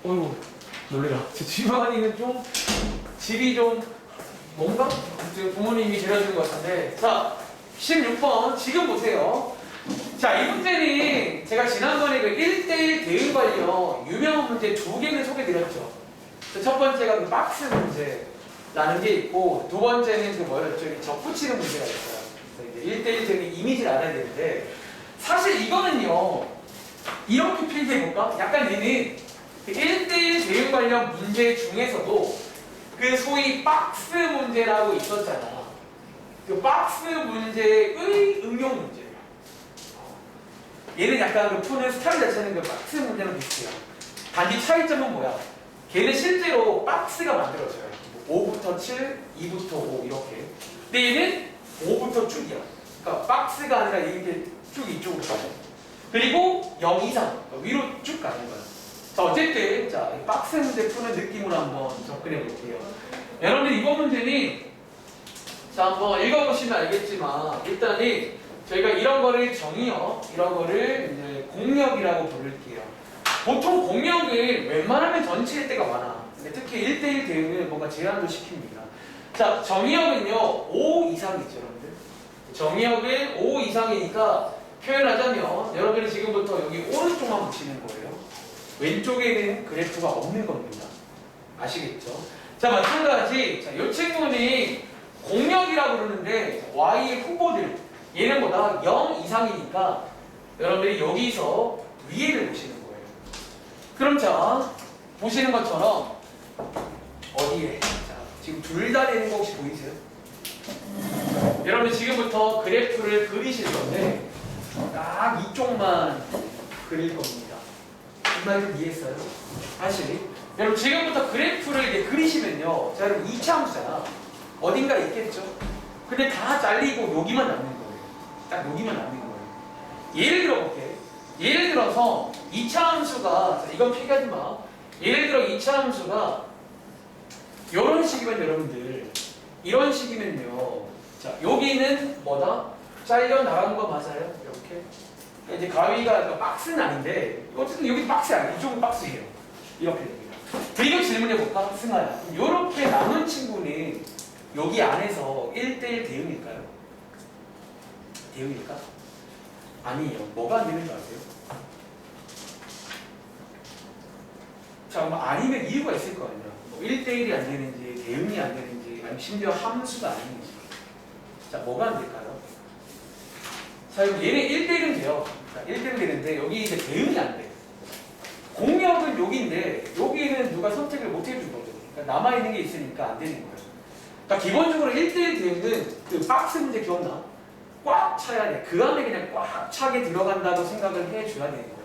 어이구 놀래라. 제 집안이는 좀 집이 좀 뭔가? 지금 부모님이 데려주는 것 같은데. 자 16번 지금 보세요. 자 이 문제는 제가 지난번에 그 1대1 대응 관련 유명한 문제 두 개를 소개드렸죠. 첫 번째가 그 박스 문제라는 게 있고 두 번째는 그 뭐였죠? 접붙이는 문제가 있어요. 그래서 이제 1대1 대응 이미지를 알아야 되는데 사실 이거는요 이렇게 필기해볼까? 약간 얘는 1대1 대응 관련 문제 중에서도 그 소위 박스 문제라고 있었잖아. 그 박스 문제의 응용 문제. 얘는 약간 그 푸는 스타일 자체는 그 박스 문제랑 비슷해요. 단지 차이점은 뭐야? 걔는 실제로 박스가 만들어져요. 5부터 7, 2부터 5 이렇게. 근데 얘는 5부터 쭉이야. 그러니까 박스가 아니라 이렇게 쭉 이쪽으로 가요. 그리고 0 이상 위로 쭉 가는 거야. 자 어쨌든 자 박스 문제 푸는 느낌으로 한번 접근해 볼게요. 여러분들 이번 문제는 자 한번 읽어보시면 알겠지만 일단은 저희가 이런 거를 정의어, 이런 거를 이제 공역이라고 부를게요. 보통 공역은 웬만하면 전체일 때가 많아. 근데 특히 1대1 대응을 뭔가 제한도 시킵니다. 자 정의역은요 5 이상이죠 여러분들. 정의역은 5 이상이니까 표현하자면 여러분들이 지금부터 여기 오른쪽만 붙이는 거예요. 왼쪽에는 그래프가 없는 겁니다. 아시겠죠? 자 마찬가지 자, 이 친구는 공역이라고 그러는데 Y의 후보들 얘는 보다 0 이상이니까 여러분들이 여기서 위에를 보시는 거예요. 그럼 자 보시는 것처럼 어디에 자, 지금 둘 다 되는 거 혹시 보이세요? 여러분들 지금부터 그래프를 그리실 건데 딱 이쪽만 그릴 겁니다. 이 말 좀 이해했어요? 사실 여러분 지금부터 그래프를 이제 그리시면요 자 여러분 2차 함수잖아. 어딘가 있겠죠? 근데 다 잘리고 여기만 남는 거예요. 딱 여기만 남는 거예요. 예를 들어볼게. 예를 들어서 2차 함수가 자, 이건 필기하지 마. 예를 들어 2차 함수가 이런 식이면 여러분들 이런 식이면요 자 여기는 뭐다? 잘려 나가는 거 맞아요? 이렇게 이제 가위가 박스는 아닌데 어쨌든 여기 박스 아니에요. 이쪽은 박스예요. 이렇게 됩니다. 그리고 질문해볼까? 승아야 이렇게 남은 친구는 여기 안에서 1대1 대응일까요? 대응일까? 아니에요. 뭐가 안 되는 줄 아세요? 자, 뭐 아니면 이유가 있을 거 아니야. 뭐 1대1이 안 되는지, 대응이 안 되는지, 아니면 심지어 함수가 아닌지. 자, 뭐가 안 될까요? 자, 얘는 1대1은 돼요. 자, 1대1은 되는데 여기 이제 대응이 안 돼. 공역은 여기인데 여기는 누가 선택을 못 해준 거죠. 그러니까 남아있는 게 있으니까 안 되는 거예요. 그러니까 기본적으로 1대1 대응은 그 박스 문제 기억나? 꽉 차야 돼. 그 안에 그냥 꽉 차게 들어간다고 생각을 해줘야 되는 거예요.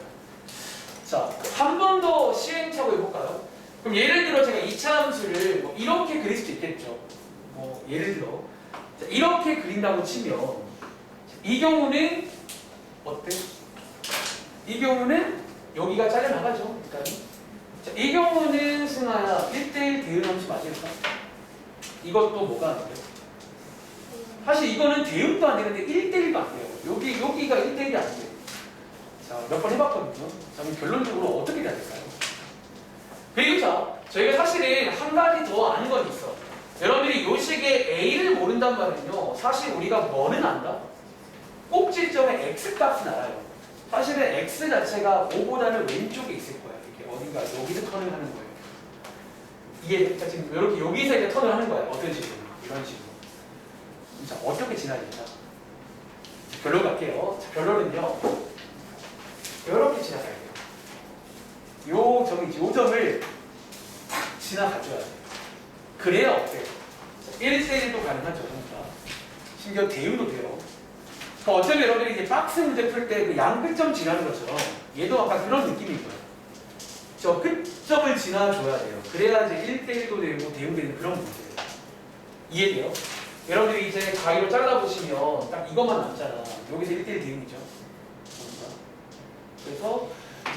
자, 한 번 더 시행착오 해볼까요? 그럼 예를 들어 제가 2차 함수를 뭐 이렇게 그릴 수도 있겠죠. 뭐 예를 들어 자, 이렇게 그린다고 치면 이 경우는 어때? 이 경우는 여기가 잘려나가죠. 일단 자, 이 경우는 승아야 1대1 대응 함수 맞을까? 이것도 뭐가 안 돼요? 사실 이거는 대응도 안 되는데 1대1도 안 돼요. 여기가 1대1이 안 돼요. 자, 몇 번 해봤거든요. 자, 그럼 결론적으로 어떻게 돼야 될까요? 그리고 자, 저희가 사실은 한 가지 더 아는 건 있어. 여러분들이 요 식의 A를 모른단 말은요. 사실 우리가 뭐는 안다? 꼭지점의 X값은 알아요. 사실은 X 자체가 5보다는 왼쪽에 있을 거야. 이렇게 어딘가 여기서 턴을 하는 거예요. 이게 지금 이렇게 여기서 이제 턴을 하는 거야. 어떤 식으로? 이런 식으로. 자, 어떻게 지나야 된다? 결론 갈게요. 자, 결론은요. 이렇게 지나가야 돼요. 요 점을 탁 지나가줘야 돼요. 그래야 어때요? 1대1도 가능하죠. 그러니까. 심지어 대응도 돼요. 그러니까 어차피 여러분들이 이제 박스 문제 풀 때 그 양끝점 지나는 것처럼 얘도 아까 그런 느낌일 거예요. 저 끝점을 지나줘야 돼요. 그래야 이제 1대1도 되고 대응되는 그런 문제예요. 이해돼요? 여러분들이 이제 가위로 잘라보시면 딱 이것만 남잖아. 여기서 1대1 대응이죠. 그래서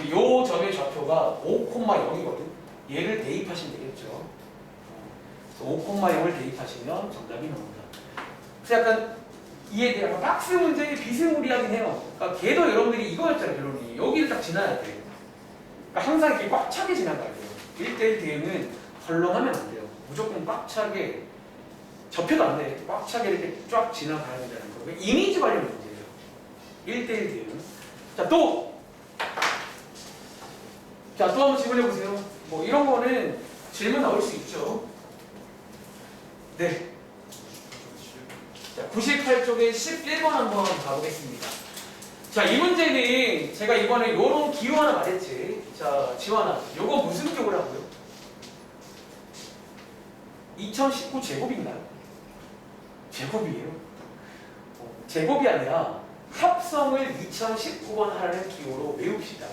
이제 요 점의 좌표가 5,0이거든. 얘를 대입하시면 되겠죠. 5,0을 대입하시면 정답이 나옵니다. 그래서 약간 이해돼요? 약간 박스 문제에 비스무리하긴 해요. 그러니까 걔도 여러분들이 이거였잖아요. 결론이. 여기를 딱 지나야 돼. 그러니까 항상 이렇게 꽉 차게 지나가야 돼요. 1대1 대응은 헐렁하면 안 돼요. 무조건 꽉 차게 접혀도 안 돼. 꽉 차게 이렇게 쫙 지나가야 된다는 거. 이미지 관련 문제예요. 1대1 대응. 자, 또 한번 질문해 보세요. 뭐 이런 거는 질문 나올 수 있죠. 네. 자, 98쪽에 11번 한번 가보겠습니다. 자, 이 문제는 제가 이번에 요런 기호 하나 말했지. 자, 지환아, 요거 무슨 기호라고요? 2019 제곱인가요? 제곱이에요. 제곱이 아니라 합성을 2019번 하라는 기호로 외웁시다.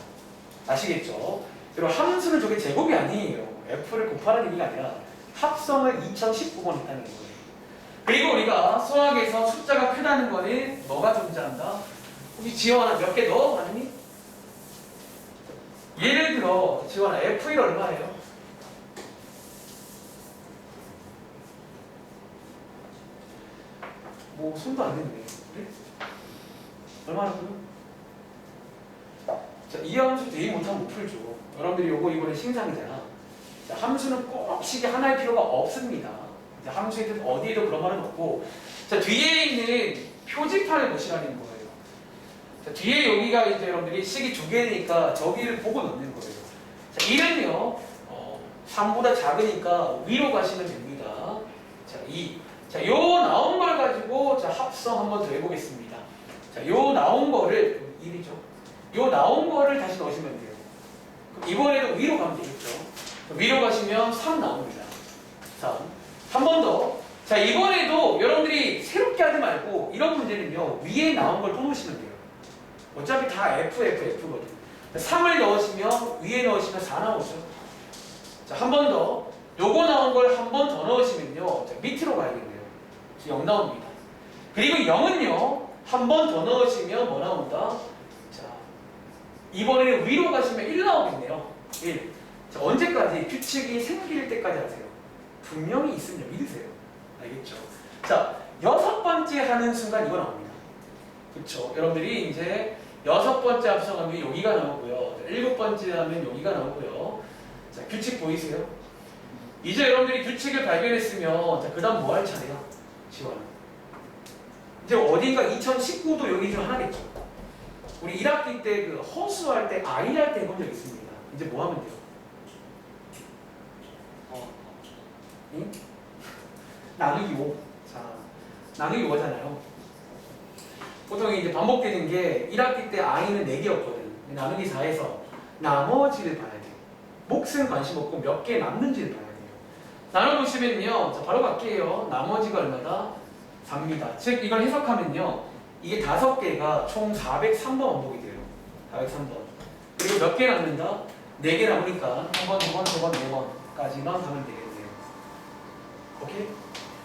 아시겠죠? 그리고 함수는 저게 제곱이 아니에요. F를 곱하는 얘기가 아니라 합성을 2019번 했다는 거예요. 그리고 우리가 수학에서 숫자가 크다는 거는 뭐가 존재한다? 혹시 지원아 몇 개 넣어? 가능니? 예를 들어 지원아 F1 얼마예요? 뭐 손도 안 댔네. 그래? 얼마라고요? 자, 이 함수 대입 못하면 못 풀죠. 여러분들이 요거 이번에 신상이잖아. 자, 함수는 꼭 시계 하나일 필요가 없습니다. 자, 함수에든 어디에도 그런 말은 없고, 자, 뒤에 있는 표지판을 보시라는 거예요. 자, 뒤에 여기가 이제 여러분들이 식이 두 개니까 저기를 보고 넣는 거예요. 자, 1은요, 3보다 작으니까 위로 가시면 됩니다. 자, 2. 자, 요 나온 걸 가지고 자, 합성 한번 더 해보겠습니다. 자, 요 나온 거를 1이죠. 요 나온 거를 다시 넣으시면 돼요. 그럼 이번에도 위로 가면 되겠죠. 위로 가시면 3 나옵니다. 3. 한 번 더. 자, 이번에도 여러분들이 새롭게 하지 말고 이런 문제는요, 위에 나온 걸 또 넣으시면 돼요. 어차피 다 F거든. 3을 넣으시면 위에 넣으시면 4 나오죠. 자, 한 번 더. 요거 나온 걸 한 번 더 넣으시면요, 자, 밑으로 가야겠네요. 0 나옵니다. 그리고 0은요, 한 번 더 넣으시면 뭐 나온다? 자, 이번에는 위로 가시면 1 나오겠네요. 1. 자, 언제까지? 규칙이 생길 때까지 하세요. 분명히 있으면 믿으세요. 알겠죠? 자, 6번째 하는 순간 이거 나옵니다. 그쵸? 여러분들이 이제 6번째 합성하면 여기가 나오고요. 7번째 하면 여기가 나오고요. 자, 규칙 보이세요? 이제 여러분들이 규칙을 발견했으면 자, 그 다음 뭐 할 차례야? 지원. 이제 어딘가 2019도 여기 중 하나겠죠. 우리 1학기 때 그 허수할 때 I할 때 해본 적 있습니다. 이제 뭐 하면 돼요? 응? 나누기 5. 자, 나누기 5잖아요. 보통 이제 반복되는 게 1학기 때 I는 4개였거든. 나누기 4에서 나머지를 봐야 돼. 몫은 관심 없고 몇 개 남는지를 봐야 돼요. 나눠보시면요. 자, 바로 갈게요. 나머지가 얼마다? 4입니다. 즉, 이걸 해석하면요. 이게 5개가 총 403번 원복이 돼요. 403번. 그리고 몇 개 남는다? 4개 남으니까 한 번, 두 번, 세 번, 네 번까지만 가면 되겠네요. 오케이?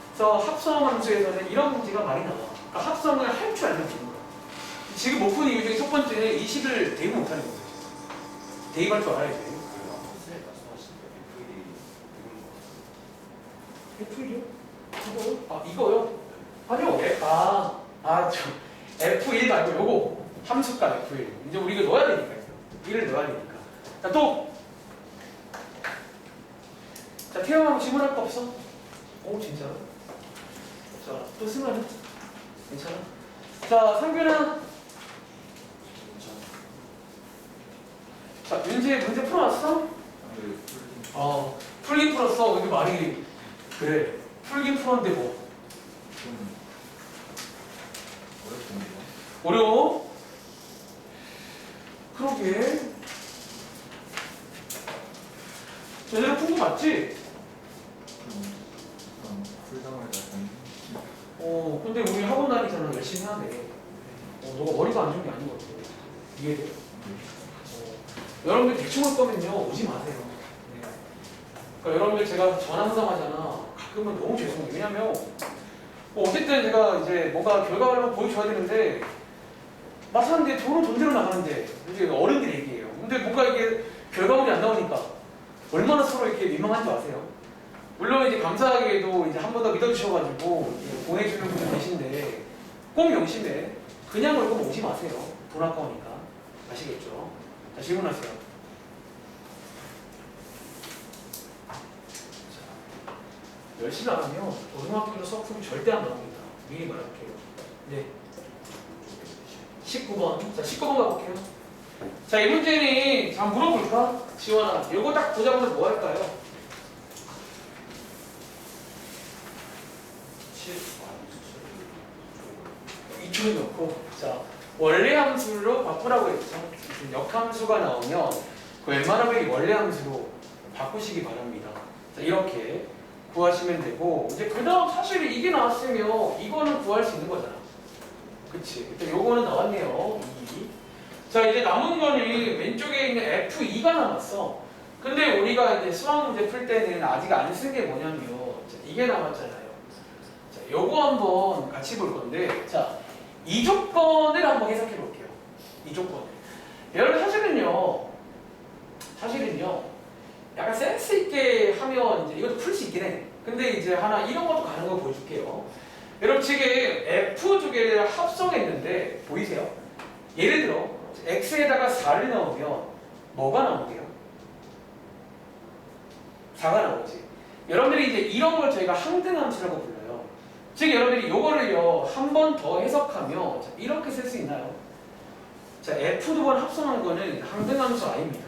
그래서 합성 함수에서는 이런 문제가 많이 나와. 그러니까 합성을 할 줄 알면 되는 거야. 지금 못 푼 이유 중에 첫 번째는 이 식을 대입 못하는 거죠. 대입할 줄 알아야 돼. F1이요? 이거요? 아, 이거요? 아니요. F1 말고 요거. 함수값 F1. 이제 우리가 넣어야 되니까요. 1을 넣어야 되니까. 자, 또. 자, 태영하고 질문할 거 없어? 오, 진짜로? 자, 또 쓰면 괜찮아? 자, 상균아. 자, 문제 풀어놨어? 풀긴 풀었어. 근데 말이 그래. 풀긴 풀었는데 뭐? 어려워? 그러게. 제대로 푼 거 맞지? 근데 우리 학원 다니잖아. 열심히 하네. 너가 머리가 안 좋은 게 아닌 것 같아. 이해돼? 여러분들 대충 할 거면요. 오지 마세요. 네. 그러니까 여러분들 제가 전화 상담하잖아. 가끔은 너무 죄송해요. 왜냐면 어쨌든 제가 이제 뭔가 결과를 한번 보여줘야 되는데 마찬가지인데 돈은 돈대로 나가는데 이제 어른들 얘기예요. 근데 뭔가 이게 결과물이 안 나오니까 얼마나 서로 이렇게 민망한 줄 아세요? 물론 이제 감사하게도 이제 한 번 더 믿어주셔가지고 보내주는 분들 계신데 꼭 명심해. 그냥 월급 오지 마세요. 돈 아까우니까. 아시겠죠? 자, 질문하세요. 열심히 안 하면 고등학교는 수학 풀이 절대 안 나옵니다. 미리 말할게요. 네. 19번. 자, 19번 가볼게요. 자, 이 문제는 자, 물어볼까? 지원아. 요거 딱 보자마자 뭐 할까요? 이쪽에 넣고. 자, 원래 함수로 바꾸라고 했죠. 역함수가 나오면 그 웬만하면 이 원래 함수로 바꾸시기 바랍니다. 자, 이렇게 구하시면 되고, 이제 그 다음 사실 이게 나왔으면 이거는 구할 수 있는 거잖아. 그치? 일단 요거는 나왔네요. 2. 자, 이제 남은 거는 왼쪽에 있는 F2가 남았어. 근데 우리가 이제 수학 문제 풀 때는 아직 안 쓴 게 뭐냐면, 자, 이게 남았잖아요. 자, 요거 한번 같이 볼 건데, 자, 이 조건을 한번 해석해 볼게요. 이 조건을. 여러분, 사실은요, 약간 센스 있게 하면 이제 이것도 풀 수 있긴 해. 근데 이제 하나 이런 것도 가는 거 보여줄게요. 여러분 지금 F 두 개를 합성했는데 보이세요? 예를 들어 X에다가 4를 넣으면 뭐가 나오게요? 4가 나오지. 여러분들이 이제 이런 걸 저희가 항등함수라고 불러요. 즉 여러분들이 요거를요 한 번 더 해석하면 이렇게 쓸 수 있나요? 자, F 두 번 합성한 거는 항등함수 I입니다.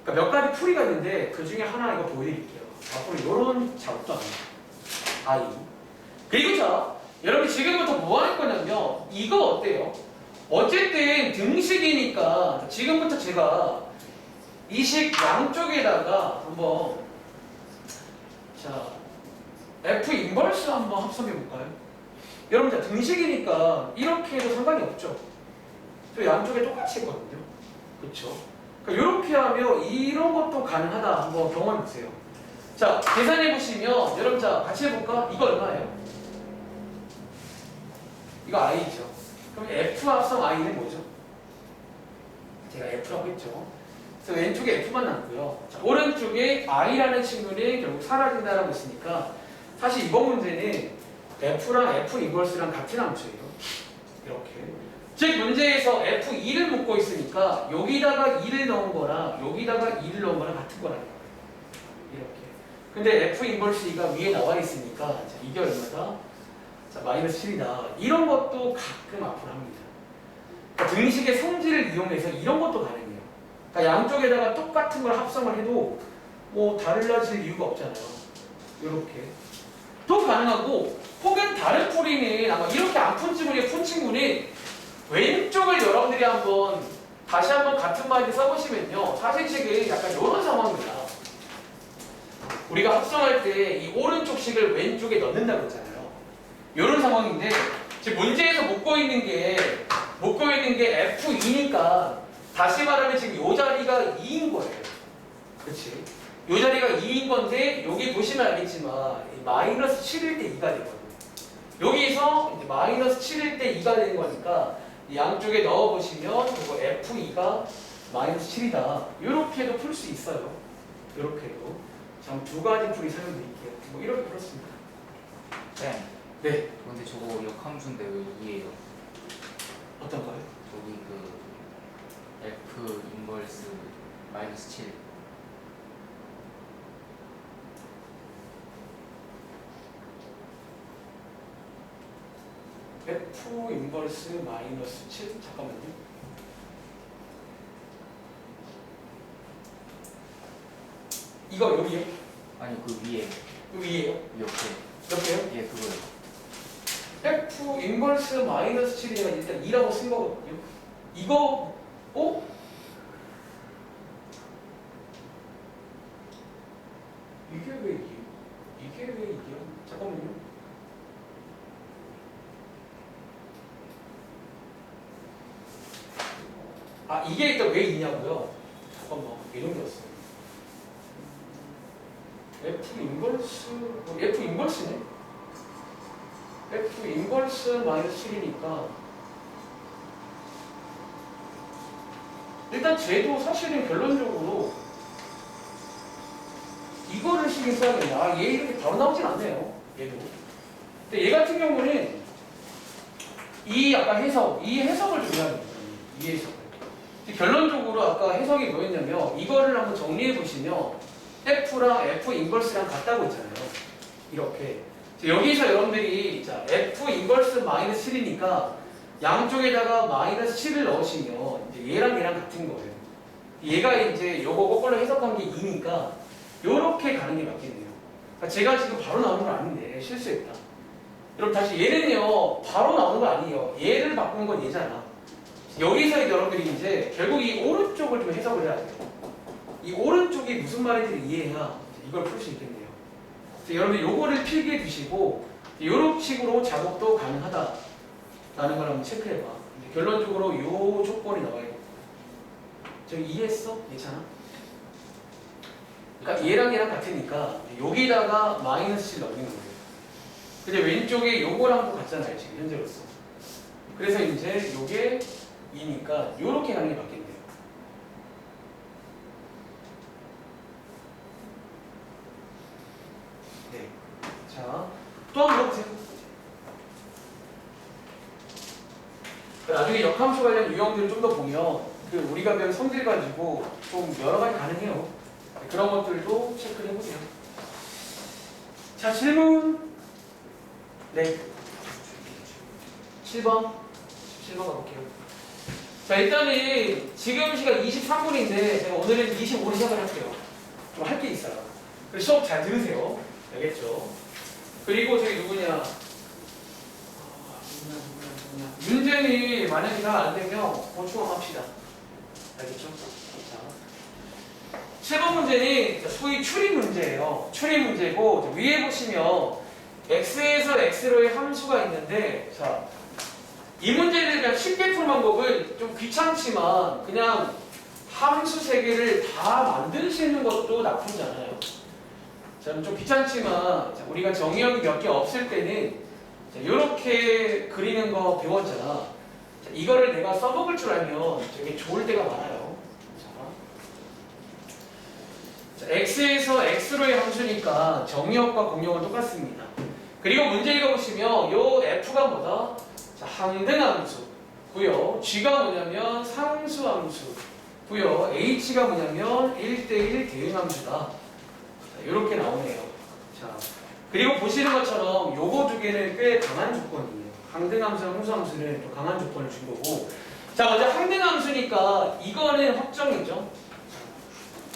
그러니까 몇 가지 풀이가 있는데 그 중에 하나 이거 보여드릴게요. 앞으로 이런 작업도 안 해요. I. 그리고 자, 여러분 지금부터 뭐 할 거냐면 이거 어때요? 어쨌든 등식이니까 지금부터 제가 이 식 양쪽에다가 한번 자 F 인버스 한번 합성해 볼까요? 여러분 자 등식이니까 이렇게 해도 상관이 없죠. 저 양쪽에 똑같이 했거든요. 그렇죠? 그러니까 이렇게 하면 이런 것도 가능하다. 한번 경험해 보세요. 자, 계산해 보시면 여러분 자 같이 해볼까? 이거 얼마예요? 이거 I죠. 그럼 F 합성 I는 뭐죠? 제가 F라고 했죠. 그래서 왼쪽에 F만 남고요. 자, 오른쪽에 I라는 친구는 결국 사라진다라고 했으니까 사실 이번 문제는 F랑 F 인버스랑 같은 함수예요. 이렇게. 즉 문제에서 F2를 묻고 있으니까 여기다가 2를 넣은 거랑 여기다가 2를 넣은 거랑 같은 거라는 거예요. 이렇게. 근데 F 인버스 2가 위에 나와 있으니까 자, 이게 얼마다? 자, 마이너스 7이다. 이런 것도 가끔 앞으로 합니다. 그러니까 등식의 성질을 이용해서 이런 것도 가능해요. 그러니까 양쪽에다가 똑같은 걸 합성을 해도 뭐 달라질 이유가 없잖아요. 이렇게. 또 가능하고 혹은 다른 풀이는 아마 이렇게 안 푼 친구의 푼 친구는 왼쪽을 여러분들이 한번 다시 한번 같은 말을 써보시면요. 사실 지금 약간 이런 상황입니다. 우리가 합성할 때 이 오른쪽 식을 왼쪽에 넣는다고 했잖아요. 이런 상황인데 지금 문제에서 묻고 있는 게 F2니까 다시 말하면 지금 이 자리가 2인 거예요. 그치? 이 자리가 2인 건데 여기 보시면 알겠지만 마이너스 7일 때 2가 되거든요. 여기서 이제 마이너스 7일 때 2가 되는 거니까 양쪽에 넣어보시면 그거 F2가 마이너스 7이다. 이렇게도 풀 수 있어요. 이렇게도. 자, 두 가지 풀이 설명드릴게요. 뭐 이렇게 풀었습니다. 네. 네. 근데 저거 역함수인데 왜 2예요? 어떤 거요? 저기 그 F 인버스 마이너스 7. F 인버스 마이너스 7? 잠깐만요. 이거 여기요? 아니 그 위에 여기 위에요? 옆에. 옆에요? 예 그거요. F 인버스 마이너스 7이 내가 일단 2라고 쓴 거거든요. 이거 이게 왜 2? 이게 왜 2야? 잠깐만요. 아 이게 일단 왜 2냐고요? 잠깐만 이런 게 없어요. F 인버스네? F 인버스 마이너스 7이니까 일단 쟤도 사실은 결론적으로 이거를 신경 써야겠네. 아, 얘 이렇게 바로 나오진 않네요. 얘도. 근데 얘 같은 경우는 이 아까 해석, 이 해석을 중요하게 합니다. 이 해석을. 결론적으로 아까 해석이 뭐였냐면 이거를 한번 정리해 보시면 F랑 F 인버스랑 같다고 했잖아요. 이렇게. 자, 여기서 여러분들이 자 F 인버스 마이너스 7이니까 양쪽에다가 마이너스 7을 넣으시면 이제 얘랑 얘랑 같은 거예요. 얘가 이제 요거 거꾸로 해석한 게 2니까 요렇게 가는 게 맞겠네요. 그러니까 제가 지금 바로 나오는 건 아닌데 실수했다. 여러분 다시 얘는요 바로 나오는 거 아니에요. 얘를 바꾸는 건 얘잖아. 여기서 여러분들이 이제 결국 이 오른쪽을 좀 해석을 해야 돼요. 이 오른쪽이 무슨 말인지를 이해해야 이걸 풀 수 있겠네요. 그래서 여러분들 요거를 필기해 두시고 요런 식으로 작업도 가능하다라는 걸 한번 체크해봐. 결론적으로 요 조건이 나와요. 저기 이해했어? 괜찮아? 그러니까 얘랑 얘랑 같으니까 여기다가 마이너스 7 넣는 거예요. 근데 왼쪽에 요거랑 또 같잖아요 지금 현재로서. 그래서 이제 요게 2니까 요렇게 가는 게 맞겠네요. 네. 자, 또 한 번 보세요. 나중에 역함수 관련 유형들을 좀 더 보면 그 우리가 배운 성질 가지고 좀 여러 가지 가능해요. 그런 것들도 체크를 해보세요. 자, 질문. 네. 7번. 7번 가볼게요. 자, 일단은 지금 시간 23분인데 제가 오늘은 25로 시작을 할게요. 좀 할 게 있어요. 그래서 수업 잘 들으세요. 알겠죠? 그리고 저기 누구냐? 문제는 만약에 다 안 되면 보충함 합시다. 알겠죠? 자, 7번 문제는 소위 추리 문제예요. 추리 문제고 위에 보시면 x에서 x로의 함수가 있는데 자, 이 문제를 그냥 쉽게 푸는 방법은 좀 귀찮지만 그냥 함수 세 개를 다 만드시는 것도 나쁘지 않아요. 저는 좀 귀찮지만 자, 우리가 정의역이 몇 개 없을 때는 이렇게 그리는 거 배웠잖아. 자, 이거를 내가 써먹을 줄 알면 되게 좋을 때가 많아요. 자, x에서 x로의 함수니까 정의역과 공역은 똑같습니다. 그리고 문제 읽어보시면 요 f가 뭐다? 자, 항등함수고요. g가 뭐냐면 상수함수고요. h가 뭐냐면 1대1 대응함수다. 이렇게 나오네요. 자, 그리고 보시는 것처럼 요거 두 개는 꽤 강한 조건이에요. 항등함수랑 상수함수는 또 강한 조건을 준 거고. 자, 먼저 항등함수니까 이거는 확정이죠.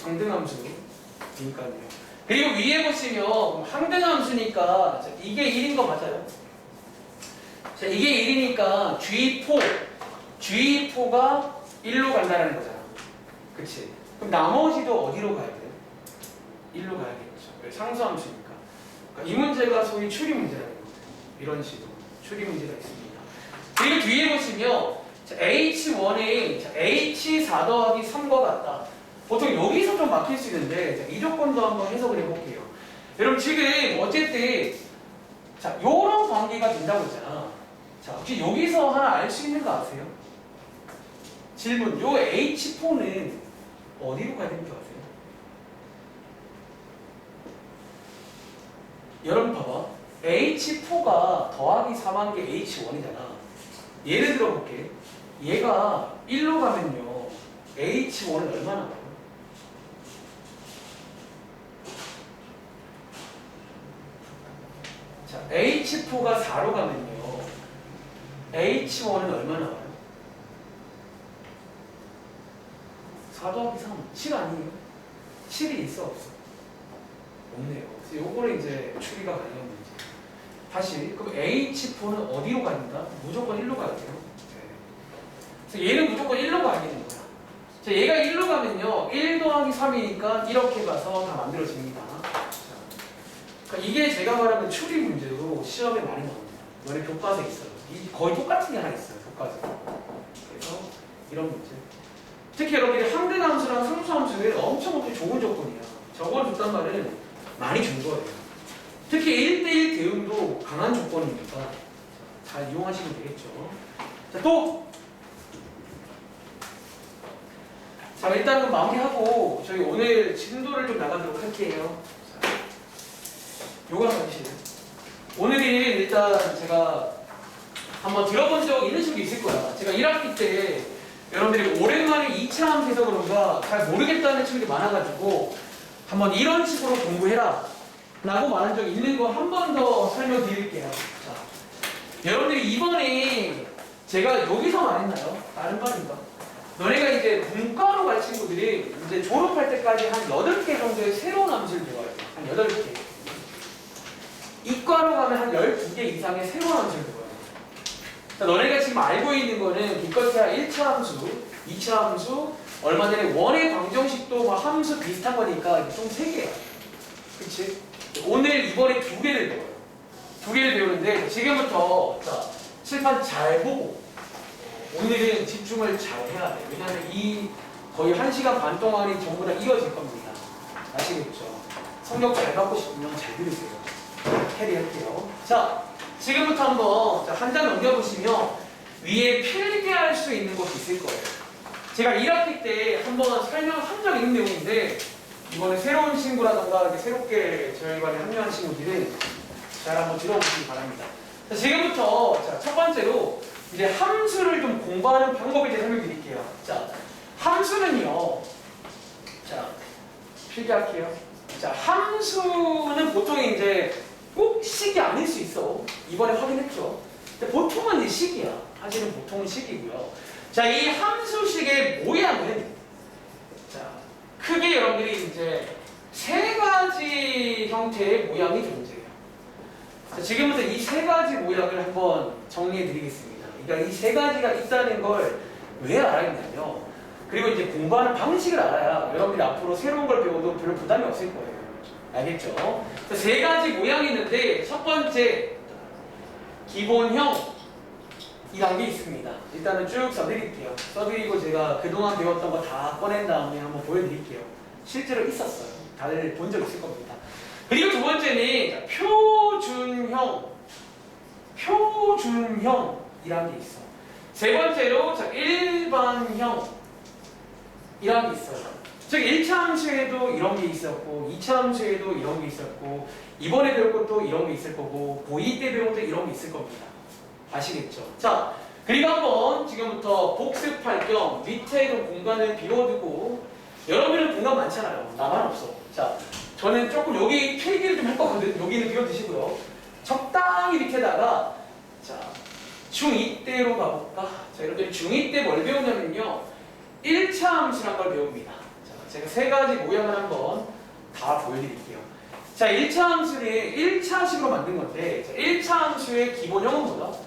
항등함수니까요. 그리고 위에 보시면 항등함수니까 이게 1인 거 맞아요? 자, 이게 1이니까 G4가 1로 간다는 거잖아. 그치? 그럼 나머지도 어디로 가야 돼요? 1로 가야겠죠. 상수함수니까. 그러니까 이 문제가 소위 추리 문제라는 거예요. 이런 식으로 추리 문제가 있습니다. 그리고 뒤에 보시면 H1에 H4 더하기 3과 같다. 보통 여기서 좀 막힐 수 있는데 이 조건도 한번 해석을 해볼게요. 여러분 지금 어쨌든 자 요런 관계가 된다고 했잖아. 자 혹시 여기서 하나 알 수 있는 거 아세요? 질문. 요 H4는 어디로 가야 되는 줄 아세요? 여러분 봐봐. H4가 더하기 3한 게 H1이잖아. 예를 들어볼게. 얘가 1로 가면요. H1은 얼마나 가요? 자, H4가 4로 가면요. H1은 얼마나 가요? 4 더하기 3, 7 아니에요? 7이 있어 없어? 없네요. 그래서 요거는 이제 추리가 가능한 문제. 다시 그럼 H4는 어디로 간다? 무조건 1로 가야 돼요. 네. 그래서 얘는 무조건 1로 가야 되는 거야. 자, 얘가 1로 가면요. 1 더하기 3이니까 이렇게 가서 다 만들어집니다. 자, 그러니까 이게 제가 말하는 추리 문제로 시험에 많이 나옵니다. 이번에 교과서에 있어요. 거의 똑같은 게 하나 있어요. 교과서. 그래서 이런 문제. 특히 여러분들이 항등함수랑 상수함수는 엄청 좋은 조건이야. 저걸 줬단 말은 많이 준 거예요. 특히 1대1 대응도 강한 조건이니까 잘 이용하시면 되겠죠. 자, 또! 자, 일단은 마무리하고 저희 오늘 진도를 좀 나가도록 할게요. 자, 요거 한번 해주세요. 오늘이 일단 제가 한번 들어본 적 있는 친구 있을 거야. 제가 1학기 때 여러분들이 오랜만에 2차 함수에서 그런가 잘 모르겠다는 친구들이 많아가지고 한번 이런 식으로 공부해라 라고 말한 적 있는 거 한 번 더 설명드릴게요. 자, 여러분들이 이번에 제가 여기서 말했나요? 다른 반인가? 너네가 이제 문과로 갈 친구들이 이제 졸업할 때까지 한 8개 정도의 새로운 함수를 배워요. 한 8개. 이과로 가면 한 12개 이상의 새로운 함수를 배워요. 자, 너네가 지금 알고 있는 거는 기껏해야 1차 함수, 2차 함수, 얼마 전에 원의 방정식도 막 함수 비슷한 거니까 총 3개야. 그치? 오늘 이번에 2개를 배워요. 2개를 배우는데 지금부터 자, 칠판 잘 보고 오늘은 집중을 잘 해야 돼. 왜냐하면 이 거의 1시간 반 동안이 전부 다 이어질 겁니다. 아시겠죠? 성적 잘 받고 싶으면 잘 들으세요. 캐리할게요. 자, 지금부터 한번 한 장 넘겨보시면 위에 필기할 수 있는 곳이 있을 거예요. 제가 1학기 때 한번 설명한 적 있는 내용인데 이번에 새로운 친구라던가 이렇게 새롭게 저희 반에 합류한 친구들은 잘 한번 들어보시기 바랍니다. 자, 지금부터 자, 첫 번째로 이제 함수를 좀 공부하는 방법에 대해 설명드릴게요. 자, 함수는요. 자, 필기할게요. 자, 함수는 보통 이제 꼭 식이 아닐 수 있어. 이번에 확인했죠. 근데 보통은 이제 식이야. 사실은 보통은 식이고요. 자, 이 함수식의 모양은 자, 크게 여러분들이 이제 3가지 형태의 모양이 존재해요. 자, 지금부터 이 3가지 모양을 한번 정리해 드리겠습니다. 그러니까 이 3가지가 있다는 걸 왜 알아야겠냐면 그리고 이제 공부하는 방식을 알아야 여러분들이 앞으로 새로운 걸 배워도 별로 부담이 없을 거예요. 알겠죠? 자, 3가지 모양이 있는데 첫 번째 기본형 이란 게 있습니다. 일단은 쭉 써드릴게요. 써드리고 제가 그동안 배웠던 거 다 꺼낸 다음에 한번 보여드릴게요. 실제로 있었어요. 다들 본 적 있을 겁니다. 그리고 두 번째는 표준형이란 게 있어. 세 번째로 일반형 이란 게 있어요. 즉 1차 함수에도 이런 게 있었고 2차 함수에도 이런 게 있었고 이번에 배울 것도 이런 게 있을 거고 고2 때 배울 것도 이런 게 있을 겁니다. 아시겠죠? 자, 그리고 한번 지금부터 복습할 겸 밑에 좀 공간을 비워두고 여러분은 공간 많잖아요. 나만 없어. 자, 저는 조금 여기 필기를 좀 할 거거든. 여기는 비워두시고요. 적당히 밑에다가 자, 중2 때로 가볼까? 자, 여러분들 중2 때 뭘 배우냐면요. 1차 함수란 걸 배웁니다. 자, 제가 3가지 모양을 한번 다 보여드릴게요. 자, 1차 함수는 1차식으로 만든 건데 자, 1차 함수의 기본형은 뭐다?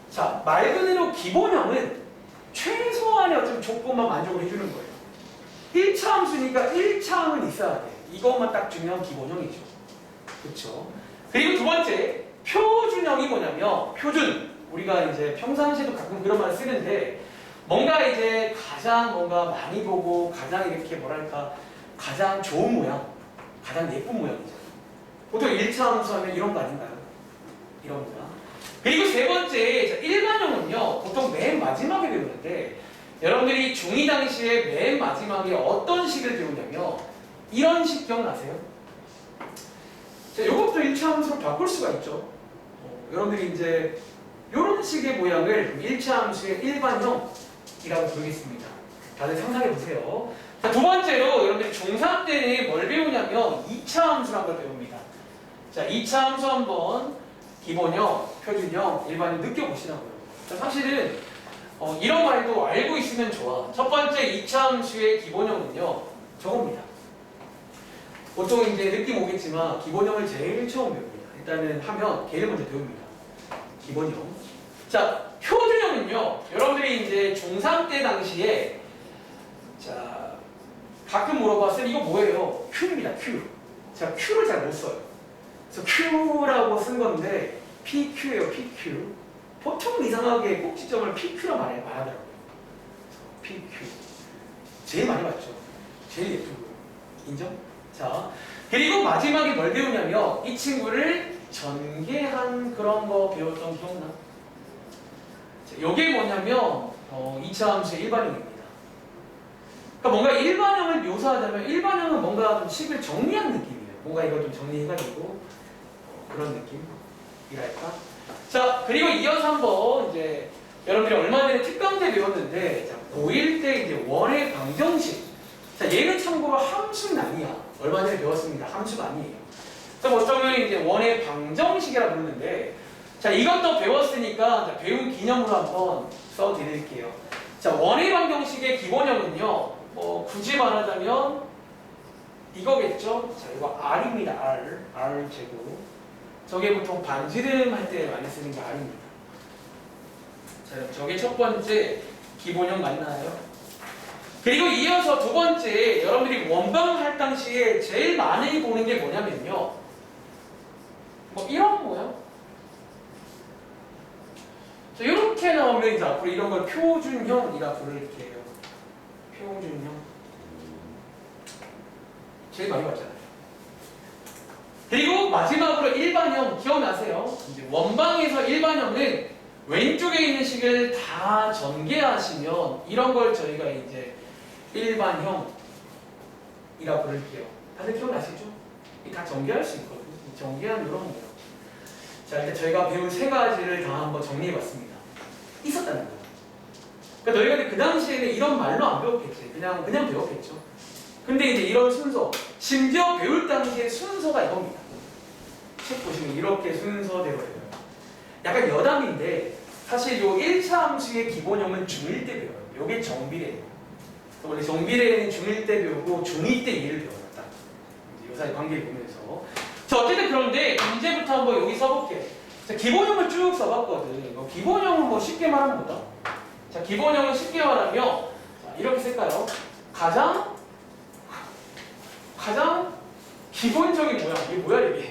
자, 말 그대로 기본형은 최소한의 어떤 조건만 만족을 해주는 거예요. 1차 함수니까 1차항은 있어야 돼. 이것만 딱 주면 기본형이죠. 그렇죠? 그리고 두 번째, 표준형이 뭐냐면 표준. 우리가 이제 평상시에도 가끔 그런 말을 쓰는데 뭔가 이제 가장 뭔가 많이 보고 가장 이렇게 뭐랄까 가장 좋은 모양, 가장 예쁜 모양이죠. 보통 1차 함수 하면 이런 거 아닌가요? 이런 모양. 그리고 세 번째, 일반형은요, 보통 맨 마지막에 배우는데, 여러분들이 중2 당시에 맨 마지막에 어떤 식을 배우냐면, 이런 식 기억나세요? 자, 이것도 1차 함수로 바꿀 수가 있죠. 여러분들이 이제, 이런 식의 모양을 1차 함수의 일반형이라고 부르겠습니다. 다들 상상해 보세요. 자, 두 번째로, 여러분들이 중3 때는 뭘 배우냐면, 2차 함수란 걸 배웁니다. 자, 2차 함수 한번, 기본형, 표준형, 일반형 느껴보시라고요. 사실은 이런 말도 알고 있으면 좋아. 첫 번째 2차 함수의 기본형은요. 저겁니다. 보통 이제 느낌 오겠지만 기본형을 제일 처음 배웁니다. 일단은 하면 걔를 먼저 배웁니다. 기본형. 자, 표준형은요. 여러분들이 이제 중3 때 당시에 자 가끔 물어봤어요. 이거 뭐예요? Q입니다. Q. 제가 Q를 잘 못 써요. 그래서 Q라고 쓴 건데 PQ예요, PQ. 보통 이상하게 꼭지점을 PQ라 말하더라고요. PQ. 제일 많이 봤죠. 제일 예쁘고요. 인정? 자, 그리고 마지막에 뭘 배우냐면 이 친구를 전개한 그런 거 배웠던 기억나? 자, 이게 뭐냐면 2차 함수의 일반형입니다. 그러니까 뭔가 일반형을 묘사하자면 일반형은 뭔가 좀 식을 정리한 느낌이에요. 뭔가 이걸 좀 정리해가지고 그런 느낌이랄까? 자, 그리고 이어서 한번 이제 여러분들이 얼마 전에 특강 때 배웠는데 자, 고1 때 이제 원의 방정식. 자, 얘는 참고로 함수는 아니야. 얼마 전에 배웠습니다. 함수가 아니에요. 그래서 보통은 이제 원의 방정식이라 부르는데, 자, 이것도 배웠으니까 자, 배운 기념으로 한번 써드릴게요. 자, 원의 방정식의 기본형은요, 뭐 굳이 말하자면 이거겠죠. 자, 이거 R입니다. R 제곱. 저게 보통 반지름 할 때 많이 쓰는 게 R입니다. 자, 저게 첫 번째 기본형 맞나요? 그리고 이어서 두 번째, 여러분들이 원방 할 당시에 제일 많이 보는 게 뭐냐면요, 뭐 이런 모양. 자, 이렇게 나오면 이제 앞으로 이런 걸 표준형이라 부를게요. 표준형. 제일 많이 봤잖아요. 그리고 마지막으로 일반형 기억나세요? 이제 원방에서 일반형은 왼쪽에 있는 식을 다 전개하시면 이런 걸 저희가 이제 일반형이라 부를게요. 다들 기억나시죠? 이 다 전개할 수 있거든요. 전개한 이런 거. 자, 일단 저희가 배운 세 가지를 다 한번 정리해봤습니다. 있었다는 거예요. 그러니까 너희가 그 당시에는 이런 말로 안 배웠겠지. 그냥 배웠겠죠. 근데 이제 이런 순서, 심지어 배울 당시에 순서가 이겁니다. 책 보시면 이렇게 순서대로 해요. 약간 여담인데 사실 요 1차 함수의 기본형은 중1 때 배워요. 요게 정비례예요. 원래 정비례는 중1 때 배우고 중2 때 얘를 배워요. 딱 요 사이 관계를 보면서. 자, 어쨌든 그런데 이제부터 한번 여기 써볼게요. 자, 기본형을 쭉 써봤거든. 기본형은 뭐 쉽게 말하면 뭐다? 자, 기본형은 쉽게 말하면 자, 이렇게 쓸까요? 가장 기본적인 모양. 이게 뭐야 이게?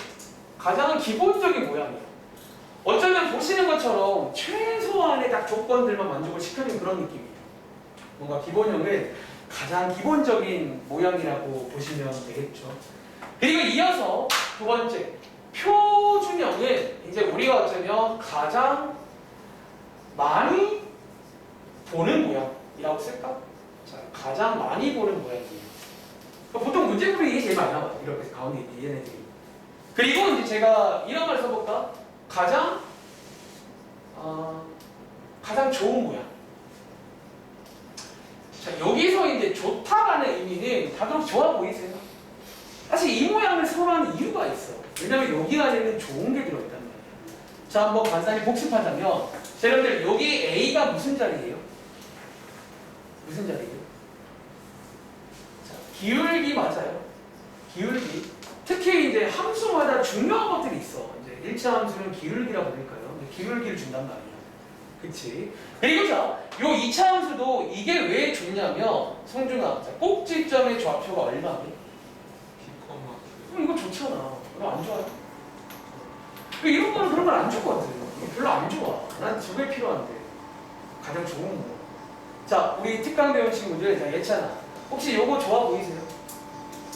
가장 기본적인 모양이에요. 어쩌면 보시는 것처럼 최소한의 딱 조건들만 만족을 시켜주는 그런 느낌이에요. 뭔가 기본형은 가장 기본적인 모양이라고 보시면 되겠죠. 그리고 이어서 두 번째, 표준형은 이제 우리가 어쩌면 가장 많이 보는 모양이라고 쓸까? 자, 가장 많이 보는 모양이에요. 보통 문제풀이 이게 제일 많이 나와요. 이렇게 가운데 있는 얘네들이. 그리고 이제 제가 이런 말 써볼까? 가장 좋은 모양. 자, 여기서 이제 좋다라는 의미는 다들 좋아 보이세요? 사실 이 모양을 선호하는 이유가 있어. 왜냐면 여기 안에는 좋은 게 들어있단 말이에요. 자, 한번 간단히 복습하자면, 자, 여러분들 여기 A가 무슨 자리예요? 무슨 자리예요? 자, 기울기 맞아요. 기울기. 특히 이제 함수마다 중요한 것들이 있어. 이제 1차 함수는 기울기라고 부를까요? 기울기를 준단 말이야. 그치? 그리고 자, 요 2차 함수도 이게 왜 좋냐면, 성준아, 자, 꼭지점의 좌표가 얼마니? 이거 좋잖아. 이거 안 좋아요? 이런 거는 그런 걸 안 좋거든. 별로 안 좋아. 난 저게 필요한데. 가장 좋은 거. 자, 우리 특강 배운 친구들, 자, 예찬아. 혹시 요거 좋아 보이세요?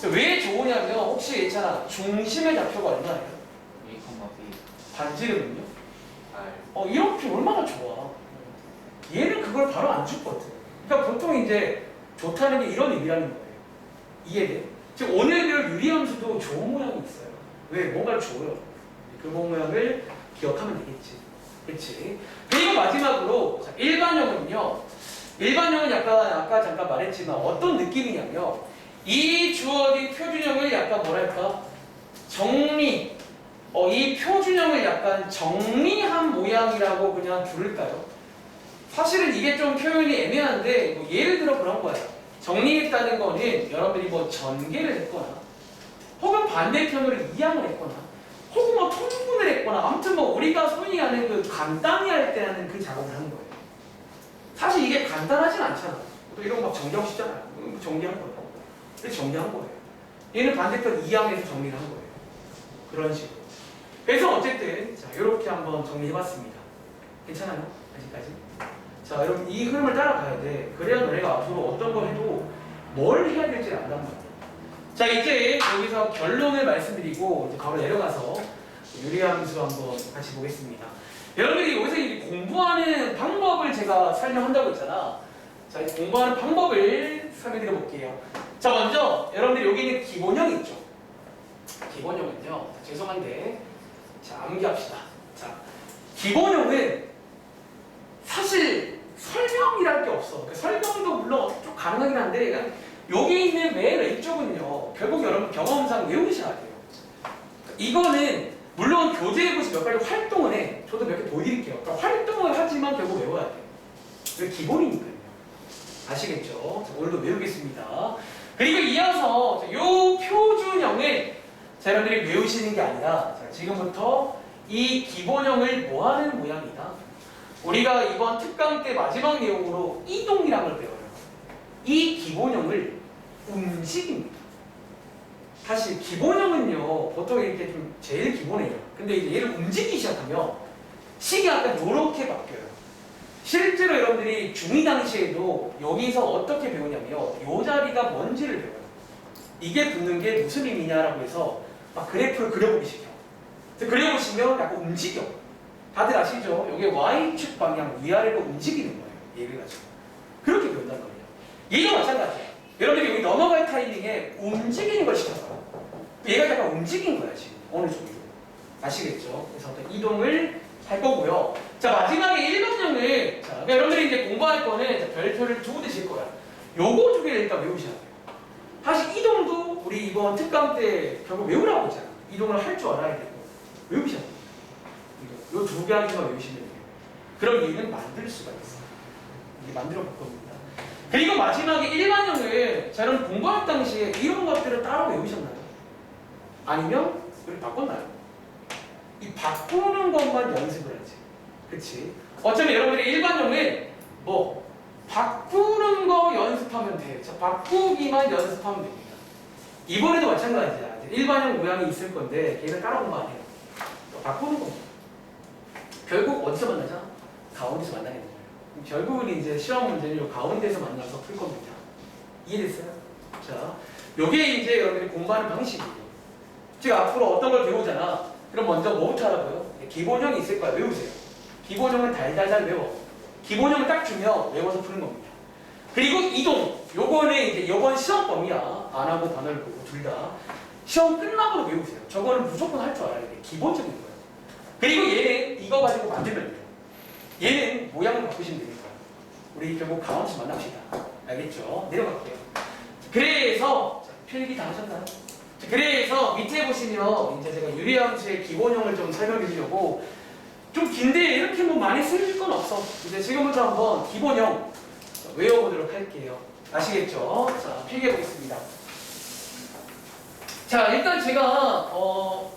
왜 좋으냐면, 혹시 예찬아, 중심의 좌표가 얼마예요? 2,B. 반지름은요? R. 이렇게 얼마나 좋아. 얘는 그걸 바로 안 주거든. 그러니까 보통 이제 좋다는 게 이런 의미라는 거예요. 이해돼? 지금 오늘 배울 유리함수도 좋은 모양이 있어요. 왜? 뭔가를 줘요. 그 모양을 기억하면 되겠지. 그치? 그리고 마지막으로 자, 일반형은요. 일반형은 약간 아까 잠깐 말했지만 어떤 느낌이냐면 이 주어진 표준형을 약간 뭐랄까 정리 이 표준형을 약간 정리한 모양이라고 그냥 부를까요? 사실은 이게 좀 표현이 애매한데 뭐 예를 들어 그런 거예요. 정리했다는 거는 여러분들이 뭐 전개를 했거나 혹은 반대편으로 이항을 했거나 혹은 뭐 통분을 했거나 아무튼 뭐 우리가 소위 하는 그 간단히 할 때 하는 그 작업을 하는 거예요. 사실 이게 간단하진 않잖아. 또 이런 거 막 정리하고 싶잖아요. 정리한 거예요. 그래서 정리한 거예요. 얘는 반대편 이항에서 정리를 한 거예요. 그런 식으로. 그래서 어쨌든 자 이렇게 한번 정리해봤습니다. 괜찮아요? 아직까지? 자 여러분 이 흐름을 따라가야 돼. 그래야 너네가 앞으로 어떤 걸 해도 뭘 해야 될지 안단 말이야. 자 이제 여기서 결론을 말씀드리고 이제 바로 내려가서 유리함수 한번 같이 보겠습니다. 여러분들이 여기서 이 공부하는 방법을 제가 설명한다고 했잖아. 자 이제 공부하는 방법을 설명드려 볼게요. 자 먼저 여러분들이 여기 있는 기본형 있죠. 기본형은요. 죄송한데 자 암기합시다. 자 기본형은 사실 설명이랄 게 없어. 그러니까 설명도 물론 좀 가능하긴 한데 여기 있는 맨 왼쪽은요. 결국 여러분 경험상 외우셔야 돼요. 이거는 물론 교재에서 몇 가지 활동을 해. 저도 몇 개 보여드릴게요. 그러니까 활동을 하지만 결국 외워야 돼요. 이게 기본이니까요. 아시겠죠? 자, 오늘도 외우겠습니다. 그리고 이어서 이 표준형을 자, 여러분들이 외우시는 게 아니라 자, 지금부터 이 기본형을 뭐 하는 모양이다. 우리가 이번 특강 때 마지막 내용으로 이동이라는 걸 배워요. 이 기본형을 움직입니다. 사실 기본형은요 보통 이렇게 좀 제일 기본이에요. 근데 이제 얘를 움직이기 시작하면 식이 약간 이렇게 바뀌어요. 실제로 여러분들이 중2 당시에도 여기서 어떻게 배우냐면 이 자리가 뭔지를 배워요. 이게 붙는 게 무슨 의미냐라고 해서 막 그래프를 그려보기 시켜요. 그려보시면 약간 움직여. 다들 아시죠? 이게 Y축 방향 위아래로 움직이는 거예요. 얘를 가지고. 그렇게 배운다는 거예요. 얘도 마찬가지예요. 여러분들이 여기 넘어갈 타이밍에 움직이는 걸 시켰어요. 얘가 약간 움직인 거야 지금 어느 정도. 아시겠죠? 그래서 어떤 이동을 할 거고요. 자 마지막에 1번형을 자 여러분들이 이제 공부할 거는 별표를 두고 드실 거야. 요거 두 개를 일단 외우셔야 돼요. 사실 이동도 우리 이번 특강 때 결국 외우라고 했잖아. 이동을 할 줄 알아야 되고 외우셔야 돼요. 요 두 개 하나만 외우시면 돼요. 그럼 얘는 만들 수가 있어요. 이게 만들어 볼 겁니다. 그리고 마지막에 일반형을 자 여러분 공부할 당시에 이런 것들을 따로 외우셨나요? 아니면 우리 바꿨나요? 이 바꾸는 것만 연습을 하지. 그치? 어쩌면 여러분들이 일반형을 뭐 바꾸는 거 연습하면 돼요. 자, 바꾸기만 연습하면 됩니다. 이번에도 마찬가지야. 일반형 모양이 있을 건데 걔를 따라 공부 안 해요. 바꾸는 겁니다. 결국 어디서 만나자? 가운데서 만나겠는 거예요. 결국은 이제 시험 문제는 요 가운데서 만나서 풀 겁니다. 이해됐어요? 자, 요게 이제 여러분들이 공부하는 방식이에요. 제가 앞으로 어떤 걸 배우잖아. 그럼 먼저 뭐부터 하라고요? 기본형이 있을 거야. 외우세요. 기본형은 달달달 외워. 기본형을 딱 주면 외워서 푸는 겁니다. 그리고 이동. 요거는 이제 요건 시험 범위야. 안 하고 단어를 보고 둘 다. 시험 끝나고도 외우세요. 저거는 무조건 할 줄 알아야 돼. 기본적인 거예요. 그리고 얘는 이거 가지고 만들면 돼요. 얘는 모양을 바꾸시면 되니까. 우리 결국 가운데서 만납시다. 알겠죠? 내려갈게요. 그래서 자, 필기 다 하셨나요? 자, 그래서 밑에 보시면 이제 제가 유리함수의 기본형을 좀 설명해 주려고 좀 긴데 이렇게 뭐 많이 쓸 건 없어. 이제 지금부터 한번 기본형 외워보도록 할게요. 아시겠죠? 자, 필기해 보겠습니다. 자, 일단 제가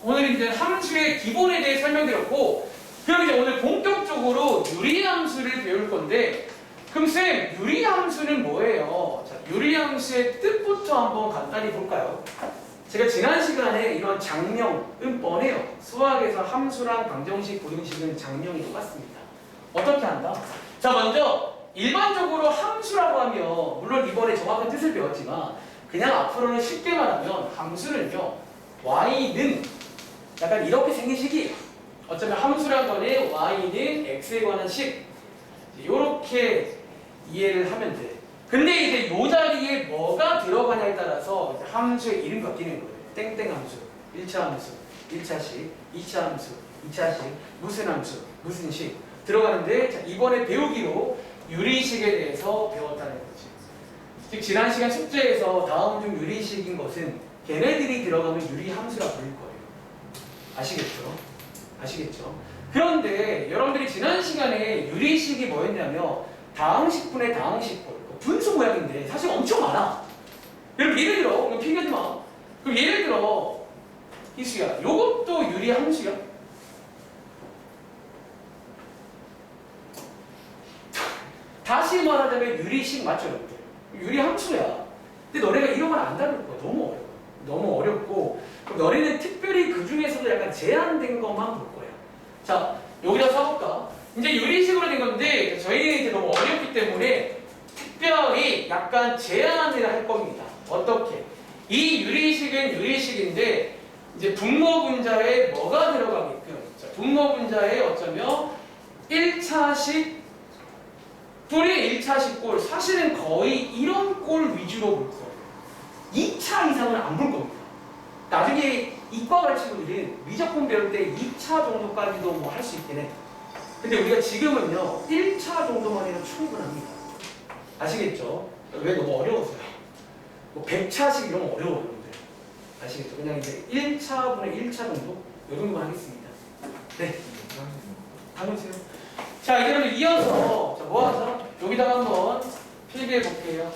오늘 이제 함수의 기본에 대해 설명드렸고, 그럼 이제 오늘 본격적으로 유리함수를 배울 건데, 그럼 쌤, 유리함수는 뭐예요? 자, 유리함수의 뜻부터 한번 간단히 볼까요? 제가 지난 시간에 이런 장명은 뻔해요. 수학에서 함수랑 방정식, 고등식은 장명이 똑같습니다. 어떻게 한다? 자, 먼저 일반적으로 함수라고 하면 물론 이번에 정확한 뜻을 배웠지만 그냥 앞으로는 쉽게 말하면 함수는요, y는 약간 이렇게 생긴 식이에요. 어쩌면 함수란 거는 y는 x에 관한 식, 이렇게 이해를 하면 돼. 근데 이제 이 자리에 뭐가 들어가냐에 따라서 이제 함수의 이름이 바뀌는 거예요. 땡땡 함수, 1차 함수, 1차식, 2차 함수, 2차식, 무슨 함수, 무슨 식 들어가는데, 자, 이번에 배우기로 유리식에 대해서 배웠다는 거지. 즉 지난 시간 숙제에서 다음 중 유리식인 것은 걔네들이 들어가면 유리함수라 부를 거예요. 아시겠죠? 아시겠죠? 그런데 여러분들이 지난 시간에 유리식이 뭐였냐면 다항식분의 다항식분, 분수 모양인데 사실 엄청 많아. 여러분 예를 들어, 이거 피하지 마. 그럼 예를 들어 희수야, 요것도 유리함수야? 다시 말하자면 유리식 맞죠, 여러분들? 유리함수야. 근데 너네가 이런 건 안 다룰 거야. 너무 어려워. 너무 어렵고, 그럼 너네는 특별히 그 중에서도 약간 제한된 것만 볼 거야. 자, 여기다 써볼까? 이제 유리식으로 된 건데 저희는 이제 너무 어렵기 때문에 특별히 약간 제한을 할 겁니다. 어떻게? 이 유리식은 유리식인데 이제 분모분자에 뭐가 들어가게끔, 자, 분모분자에 어쩌면 1차식 꼴이 1차식 꼴, 사실은 거의 이런 꼴 위주로 볼 거예요. 2차 이상은 안 볼 겁니다. 나중에 이과 가르치고들은 미적분 배울 때 2차 정도까지도 뭐 할 수 있긴 해. 근데 우리가 지금은요 1차 정도만 해도 충분합니다. 아시겠죠? 왜 너무 어려우세요? 뭐 100차식 이런 거 어려워요, 여러분들. 아시겠죠? 그냥 이제 1차분의 1차 정도? 요 정도만 하겠습니다. 네. 가보세요. 자, 이제는 이어서, 자, 뭐 하죠? 여기다가 한번 필기해 볼게요.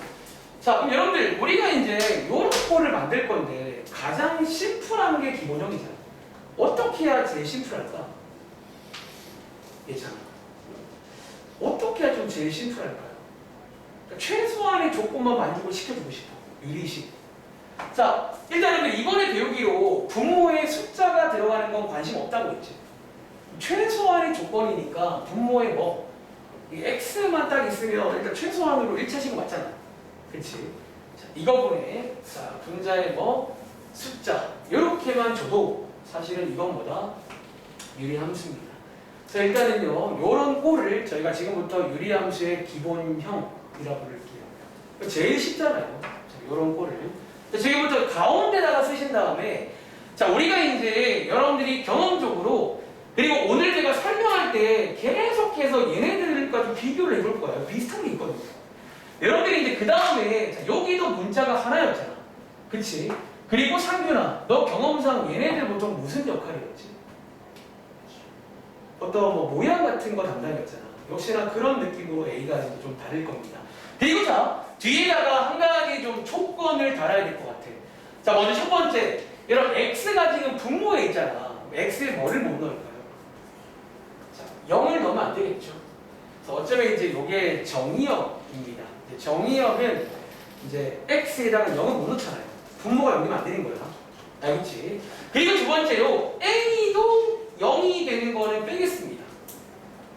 자, 그럼 여러분들, 우리가 이제 요런 꼴을 만들 건데, 가장 심플한 게 기본형이잖아. 어떻게 해야 제일 심플할까? 예찬아. 어떻게 해야 좀 제일 심플할까요? 그러니까 최소한의 조건만 만족을 시켜주고 싶어. 유리식. 자, 일단은 이번에 배우기로 분모에 숫자가 들어가는 건 관심 없다고 했지. 최소한의 조건이니까 분모에 뭐, 이 x만 딱 있으면 일단 최소한으로 1차식은 맞잖아. 그치? 자, 이거분에, 자, 분자의 뭐, 숫자. 이렇게만 줘도 사실은 이건 뭐다? 유리함수입니다. 자, 일단은요, 요런 꼴을 저희가 지금부터 유리함수의 기본형이라고 부를게요. 제일 쉽잖아요. 자, 요런 꼴을. 자, 지금부터 가운데다가 쓰신 다음에, 자, 우리가 이제 여러분들이 경험적으로, 그리고 오늘 제가 설명할 때 계속해서 얘네들과 좀 비교를 해볼 거예요. 비슷한 게 있거든요. 여러분들이 이제 그 다음에, 여기도 문자가 하나였잖아. 그치? 그리고 상균아, 너 경험상 얘네들 보통 무슨 역할이었지? 어떤 뭐 모양 같은 거 담당이었잖아. 역시나 그런 느낌으로 A가 좀 다를 겁니다. 그리고 자, 뒤에다가 한 가지 좀 조건을 달아야 될 것 같아. 자, 먼저 첫 번째. 여러분, X가 지금 분모에 있잖아. X에 뭐를 못 넣을까요? 자, 0을 넣으면 안 되겠죠. 그래서 어쩌면 이제 이게 정의역입니다. 정의역은 이제 X에다가 0을 못 넣잖아요. 분모가 0이면 안 되는 거야. 알겠지? 그리고 두 번째로 A도 0이 되는 거는 빼겠습니다.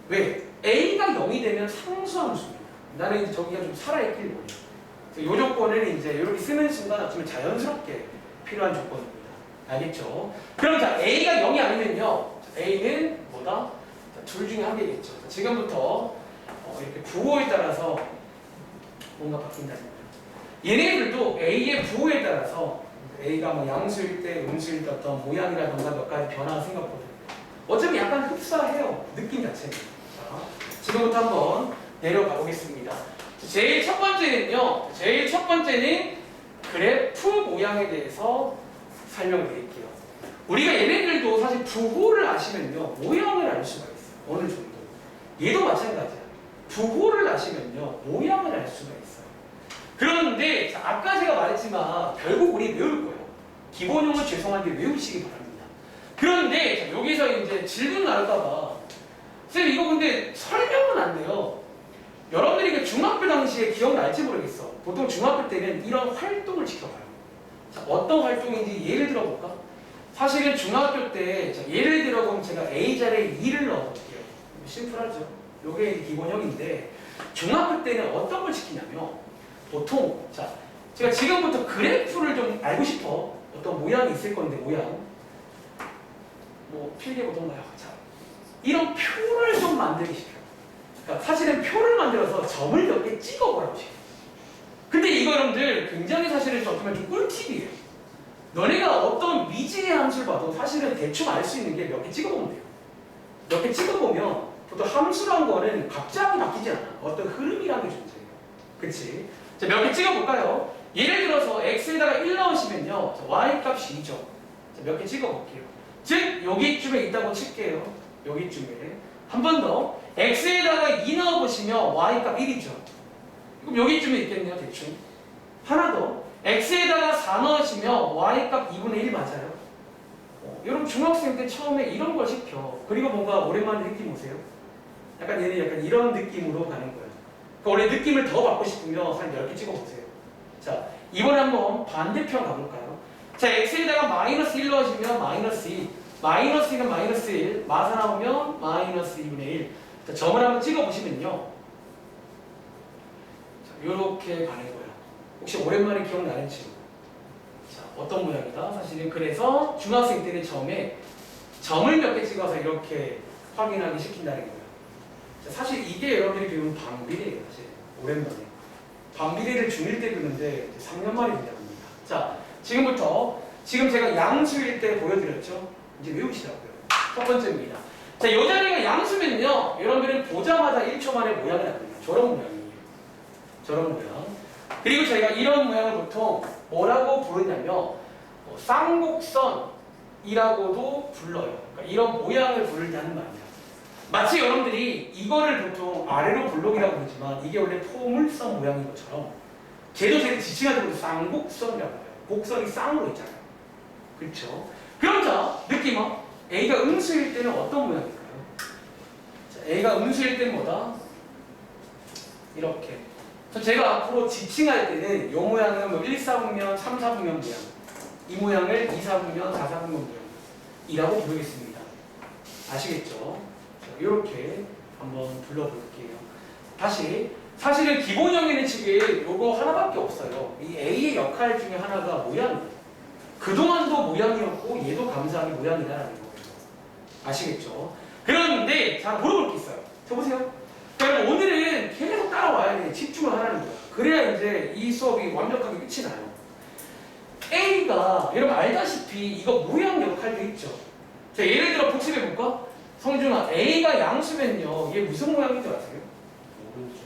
왜? A가 0이 되면 상수함수입니다. 나는 이제 저기가 좀 살아있길 원해요. 이 조건을 이제 이렇게 쓰는 순간 어쩌면 자연스럽게 필요한 조건입니다. 알겠죠? 그럼 자, A가 0이 아니면요. A는 뭐다? 자, 둘 중에 한 개겠죠. 지금부터 이렇게 부호에 따라서 뭔가 바뀐다는 거예요. 얘네들도 A의 부호에 따라서 A가 뭐 양수일 때, 음수일 때 어떤 모양이라던가 몇 가지 변화가 생겼거든요. 어차피 약간 흡사해요. 느낌 자체는. 자, 지금부터 한번 내려가 보겠습니다. 제일 첫 번째는요. 제일 첫 번째는 그래프 모양에 대해서 설명을 드릴게요. 우리가 얘네들도 사실 부호를 아시면요. 모양을 알 수가 있어요. 어느 정도. 얘도 마찬가지야. 부호를 아시면요. 모양을 알 수가 있어요. 그런데 자, 아까 제가 말했지만 결국 우리 외울 거예요. 기본형은 죄송한데 외우시기 바랍니다. 그런데 자, 여기서 이제 질문 나올까봐 쌤 이거 근데 설명은 안 돼요. 여러분들이 중학교 당시에 기억날지 모르겠어. 보통 중학교 때는 이런 활동을 지켜봐요. 자, 어떤 활동인지 예를 들어볼까? 사실은 중학교 때 자, 예를 들어보면 제가 A자리에 2를 넣어볼게요. 심플하죠? 이게 기본형인데 중학교 때는 어떤 걸 지키냐면 보통 자 제가 지금부터 그래프를 좀 알고 싶어. 어떤 모양이 있을 건데 모양 뭐 필기해 보던가요. 자 이런 표를 좀 만들기 시켜요. 그러니까 사실은 표를 만들어서 점을 몇 개 찍어보라고 시켜요. 근데 이거 여러분들 굉장히 사실은 어쩌면 좀 꿀팁이에요. 너네가 어떤 미지의 함수를 봐도 사실은 대충 알 수 있는 게 몇 개 찍어보면 돼요. 몇 개 찍어보면 보통 함수란 거는 갑자기 바뀌지 않아. 어떤 흐름이라는 게 존재해요. 그치? 자, 몇 개 찍어볼까요? 예를 들어서 x에다가 1 넣으시면요. 자, y 값이 2죠. 자, 몇 개 찍어볼게요. 즉, 여기쯤에 있다고 칠게요. 여기쯤에. 한 번 더. x에다가 2 넣어보시면 y 값 1이죠. 그럼 여기쯤에 있겠네요. 대충. 하나 더. x에다가 4 넣으시면 y 값 2분의 1 맞아요. 여러분 중학생 때 처음에 이런 걸 시켜. 그리고 뭔가 오랜만에 느낌 오세요? 약간 얘는 약간 이런 느낌으로 가는 거예요. 그러니까 원래 느낌을 더 받고 싶으면 한 10개 찍어보세요. 자, 이번에 한번 반대편 가볼까요? 자, x에다가 마이너스 1 넣으시면 마이너스 2. 마이너스 2는 마이너스 1. 마사 나오면 마이너스 2분의 1. 자, 점을 한번 찍어보시면요. 자, 요렇게 가는 거예요. 혹시 오랜만에 기억나는 친구? 자, 어떤 모양이다? 사실은 그래서 중학생 때는 점에 점을 몇 개 찍어서 이렇게 확인하기 시킨다는 거예요. 자, 사실 이게 여러분들이 배우는 반비례예요. 사실 오랜만에. 반비례를 중1 때 배우는데 3년 만에 배웁니다. 자, 지금부터 지금 제가 양수일 때 보여드렸죠? 이제 외우시라고요. 첫 번째입니다. 자, 이 자리가 양수면요. 여러분들은 보자마자 1초 만에 모양을 합니다. 저런 모양이에요. 저런 모양. 그리고 저희가 이런 모양을 보통 뭐라고 부르냐면 쌍곡선이라고도 불러요. 그러니까 이런 모양을 부를 때 하는 말이야. 마치 여러분들이 이거를 보통 아래로 블록이라고 부르지만 이게 원래 포물선 모양인 것처럼 쟤도 지칭하는 쌍곡선이라고 해요. 곡선이 쌍으로 있잖아요. 그렇죠? 그럼 자, 느낌은 A가 음수일 때는 어떤 모양일까요? 자, A가 음수일 때는 뭐다? 이렇게. 제가 앞으로 지칭할 때는 이 모양은 뭐 1, 4분면, 3, 4분면 모양, 이 모양을 2, 4분면, 4, 4분면 모양이라고 부르겠습니다. 아시겠죠? 이렇게 한번 불러볼게요. 다시 사실은 기본형에는 지금 요거 하나밖에 없어요. 이 A의 역할 중에 하나가 모양이에요. 그동안도 모양이었고 얘도 감사하게 모양이다라는 거예요. 아시겠죠? 그런데 자 물어볼 게 있어요. 저 보세요. 그러니까 오늘은 계속 따라와야 돼. 집중을 하라는 거야. 그래야 이제 이 수업이 완벽하게 끝이 나요. A가 여러분 알다시피 이거 모양 역할도 있죠. 자 예를 들어 복습해 볼까? 성준아 A가 양수면요. 얘 무슨 모양인 줄 아세요? 오른쪽.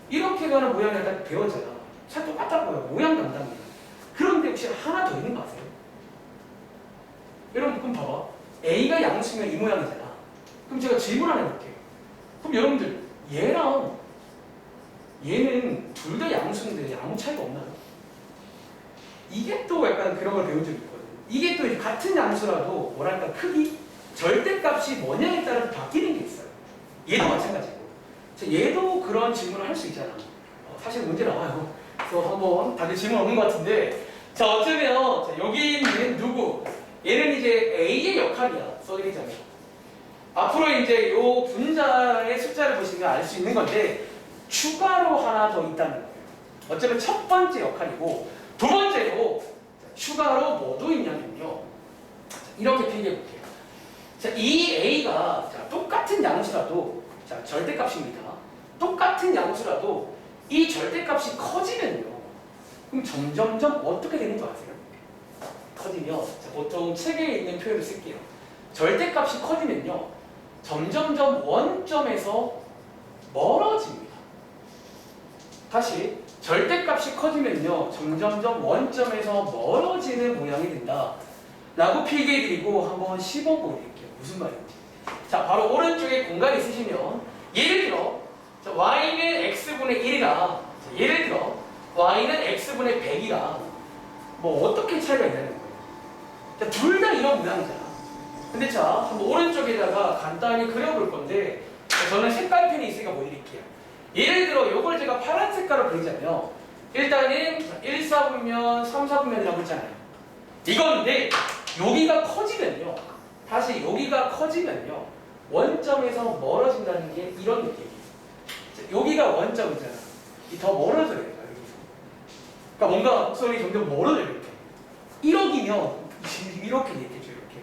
이렇게 가는 모양이 다 배웠잖아. 잘 똑같다고요. 모양 담당이야. 그런데 혹시 하나 더 있는 거 아세요? 여러분 그럼 봐봐. A가 양수면 이 모양이잖아. 그럼 제가 질문 하나 해볼게요. 그럼 여러분들 얘랑 얘는 둘 다 양수인데 아무 차이가 없나요? 이게 또 약간 그런 걸 배운 적이 있거든요. 이게 또 같은 양수라도 뭐랄까 크기, 절대값이 뭐냐에 따라서 바뀌는 게 있어요. 얘도 마찬가지고. 얘도 그런 질문을 할 수 있잖아. 사실 문제 나와요. 그래서 한번 다들 질문 없는 것 같은데 자 어쩌면 자, 여기 있는 누구? 얘는 이제 A의 역할이야. 써드리자면 앞으로 이제 요 분자의 숫자를 보시면 알 수 있는 건데 추가로 하나 더 있다는 거예요. 어쩌면 첫 번째 역할이고 두 번째로 추가로 뭐도 있냐면요. 이렇게 필기해 볼게요. 자, 이 A가 자, 똑같은 양수라도 자, 절대값입니다. 똑같은 양수라도 이 절대값이 커지면요. 그럼 점점점 어떻게 되는 줄 아세요? 커지면 자, 보통 책에 있는 표현을 쓸게요. 절대값이 커지면요. 점점점 원점에서 멀어집니다. 다시 절대값이 커지면요. 점점점 원점에서 멀어지는 모양이 된다. 라고 필기해드리고 한번 씹어보릴게요. 무슨 말인지. 자, 바로 오른쪽에 공간이 있으시면 예를 들어 자, y는 x분의 1이랑 예를 들어 y는 x분의 100이랑 뭐 어떻게 차이가 있냐는 거예요. 둘 다 이런 모양이잖아. 근데 자, 한번 오른쪽에다가 간단히 그려볼 건데 저는 색깔펜이 있으니까 보여드릴게요. 예를 들어 이걸 제가 파란 색깔로 그리자면 일단은 1, 4분면, 3, 4분면이라고 했잖아요. 이건데 여기가 커지면요. 다시 여기가 커지면요. 원점에서 멀어진다는 게 이런 느낌이에요. 여기가 원점이잖아. 더 멀어져야 돼요. 여기서. 그러니까 뭔가 곡선이 점점 멀어져요. 이렇게. 1억이면 이렇게 얘기해줘. 이렇게.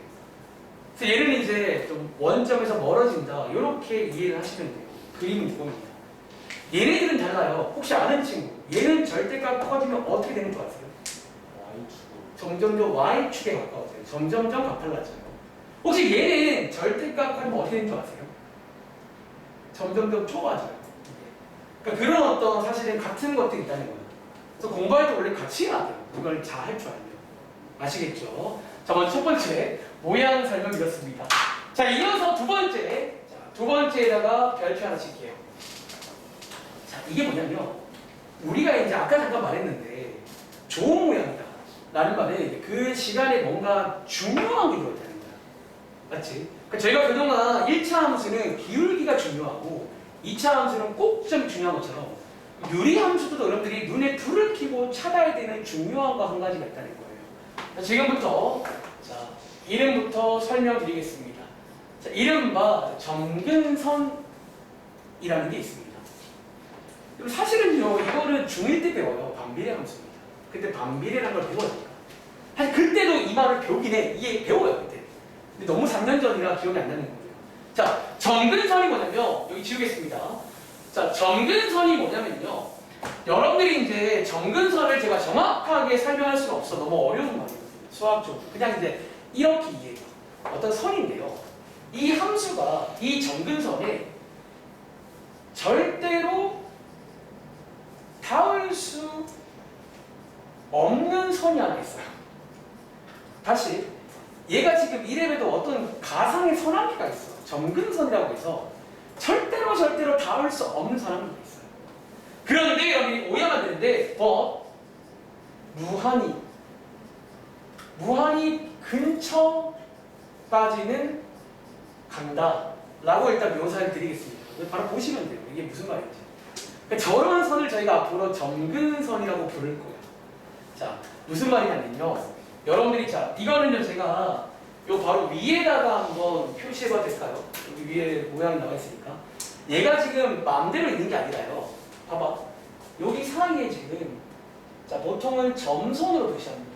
그래서 얘는 이제 좀 원점에서 멀어진다. 이렇게 이해를 하시면 돼요. 그림은 이겁니다. 얘네들은 달라요. 혹시 아는 친구. 얘는 절대값 커지면 어떻게 되는 줄 아세요? Y축. 점점점 Y축에 가까워져요. 점점점 가팔라져요. 혹시 얘는 절대값 커지면 어떻게 되는 줄 아세요? 점점점 좁아져요. 그러니까 그런 어떤 사실은 같은 것들이 있다는 거예요. 그래서 공부할 때 원래 같이 해야 돼요. 그걸 잘 할 줄 알면. 아시겠죠? 자, 먼저 첫 번째 모양 설명드렸습니다. 자, 이어서 두 번째. 자, 두 번째에다가 별표 하나 칠게요. 자, 이게 뭐냐면 우리가 이제 아까 잠깐 말했는데 좋은 모양이다 라는 말은 그 시간에 뭔가 중요한 게 들어있다는 거야. 맞지? 그러니까 저희가 그동안 1차 함수는 기울기가 중요하고 2차 함수는 꼭점이 중요한 것처럼 유리함수도 여러분들이 눈에 불을 켜고 찾아야 되는 중요한 거 한 가지가 있다는 거예요. 자, 지금부터 자, 이름부터 설명드리겠습니다. 자, 이른바 점근선이라는 게 있습니다. 사실은요, 이거를 중1 때 배워요. 반비례 함수입니다. 그때 반비례라는 걸 배워니까. 사실 그때도 이 말을 배우긴 해. 이게 배워요, 그때. 근데 너무 3년 전이라 기억이 안 나는 거예요. 자, 점근선이 뭐냐면, 여기 지우겠습니다. 자, 점근선이 뭐냐면요. 여러분들이 이제 점근선을 제가 정확하게 설명할 수는 없어. 너무 어려운 말이거든요. 수학적으로. 그냥 이제 이렇게 이해해요. 어떤 선인데요. 이 함수가 이 점근선에 절대로 닿을 수 없는 선이 하나 있어요. 다시 얘가 지금 이래봬도 어떤 가상의 선함기가 있어. 점근선이라고 해서 절대로 닿을 수 없는 선함기가 있어요. 그런데 여러분이 오해하면 되는데 무한히 근처까지는 간다 라고 일단 묘사를 드리겠습니다. 바로 보시면 돼요. 이게 무슨 말인지. 그러니까 저런 선을 저희가 앞으로 점근선이라고 부를 거예요. 자, 무슨 말이냐면요. 여러분들이 자, 이거는요 제가 요 바로 위에다가 한번 표시해봐도 될까요? 여기 위에 모양이 나와 있으니까. 얘가 지금 마음대로 있는 게 아니라요. 봐봐. 여기 사이에 지금 자 보통은 점선으로 표시합니다.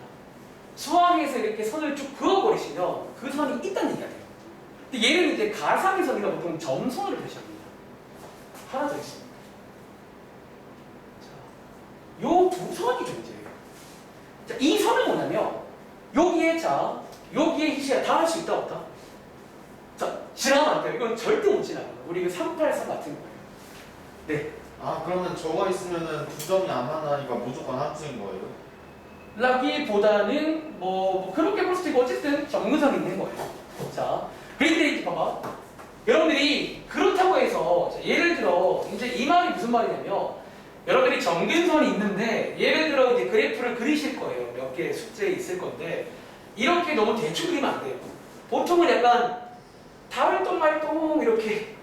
수학에서 이렇게 선을 쭉 그어버리시면 그 선이 있다는 얘기가 돼요. 근데 얘는 이제 가상의 선이라 보통 점선으로 표시합니다. 하나 더 있습니다. 자, 요 두 선이 존재해요. 자, 이 선은 뭐냐면 여기에 여기에 희시가 닿을 수 있다 없다? 자, 지나가면 안 돼요. 이건 절대 못 지나가요. 우리 383 같은 거예요. 네. 아 그러면 저거 있으면은 두 점이 안 만나니까 무조건 함수인 거예요? 라기보다는 그렇게 볼 수도 있고 어쨌든 점근선이 있는 거예요. 자, 그런데 이제 봐봐. 여러분들이 그렇다고 해서 자, 예를 들어 이제 이 말이 무슨 말이냐면 여러분들이 점근선이 있는데 예를 들어 이제 그래프를 그리실 거예요. 몇 개 숙제에 있을 건데 이렇게 너무 대충 그리면 안 돼요. 보통은 약간 다을동 말동 이렇게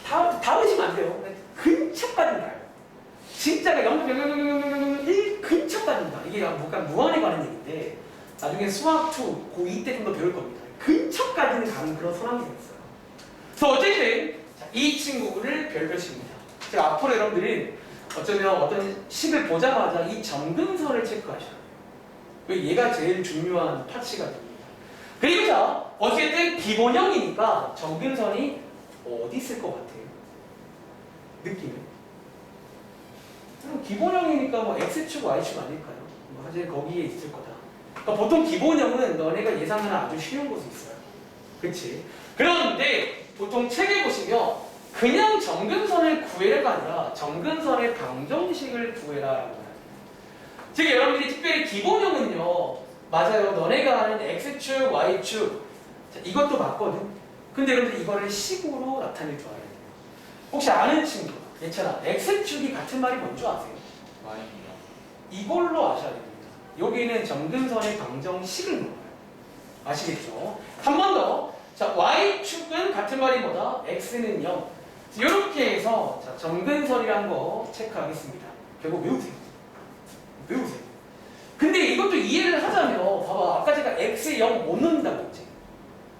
닿으시면 안 돼요. 근처까지 가요. 진짜가 0.00001 근처까지 간다. 이게 약간 무한에 관한 얘기인데 나중에 수학 2 고2 때 좀 더 배울 겁니다. 근처까지는 가는 그런 선함이 있어요. 그래서 어쨌든 이 친구를 별표식입니다. 제가 앞으로 여러분들이 어쩌면 어떤 식을 보자마자 이 점근선을 체크하셔야 돼요. 왜 얘가 제일 중요한 파츠가 됩니다. 그리고 자 어쨌든 기본형이니까 점근선이 어디 있을 것 같아요? 느낌은? 기본형이니까 X축, Y축 아닐까요? 사실 거기에 있을 거다. 그러니까 보통 기본형은 너네가 예상하는 아주 쉬운 곳에 있어요. 그치? 그런데 보통 책에 보시면 그냥 점근선을 구해라가 아니라 점근선의 방정식을 구해라라고 해요. 즉 여러분들이 특별히 기본형은요. 맞아요. 너네가 아는 X축, Y축 자, 이것도 맞거든. 근데 여러분들 이거를 식으로 나타낼 줄 알아야 돼요. 혹시 아는 친구 괜찮아. X축이 같은 말이 뭔지 아세요? Y입니다. 이걸로 아셔야 됩니다. 여기는 점근선의 방정식을 넣어요. 아시겠죠? 한 번 더. 자, Y축은 같은 말이 뭐다? X는 0. 이렇게 해서 자, 점근선이란 거 체크하겠습니다. 결국 외우세요. 외우세요. 근데 이것도 이해를 하자면 봐봐. 아까 제가 X에 0 못 넣는다고 했지.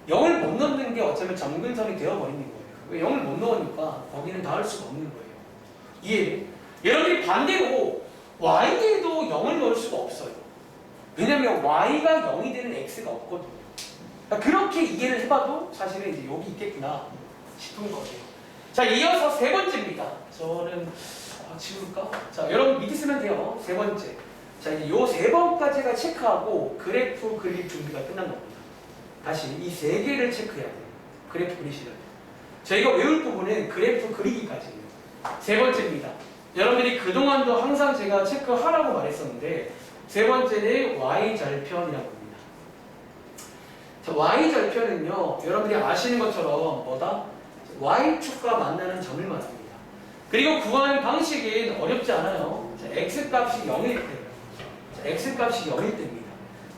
0을 못 넣는 게 어쩌면 점근선이 되어버리는 거예요. 왜 0을 못 넣으니까 거기는 닿을 수가 없는 거예요. 이해해? 여러분들이 반대로 Y에도 0을 넣을 수가 없어요. 왜냐면 Y가 0이 되는 X가 없거든요. 그러니까 그렇게 이해를 해봐도 사실은 이제 여기 있겠구나 싶은 거예요. 자, 이어서 세 번째입니다. 저는 지울까? 자, 여러분 밑에 쓰면 돼요. 세 번째. 자, 이제 요 세 번까지가 체크하고 그래프 그릴 준비가 끝난 겁니다. 다시 이 세 개를 체크해야 돼요. 그래프 그리시려면. 저희가 외울 부분은 그래프 그리기까지예요. 세 번째입니다. 여러분들이 그동안도 항상 제가 체크하라고 말했었는데 세 번째는 Y절편이라고 합니다. 자, Y절편은요. 여러분들이 아시는 것처럼 뭐다? Y축과 만나는 점을 말합니다. 그리고 구하는 방식은 어렵지 않아요. 자, X값이 0일 때 X값이 0일 때입니다.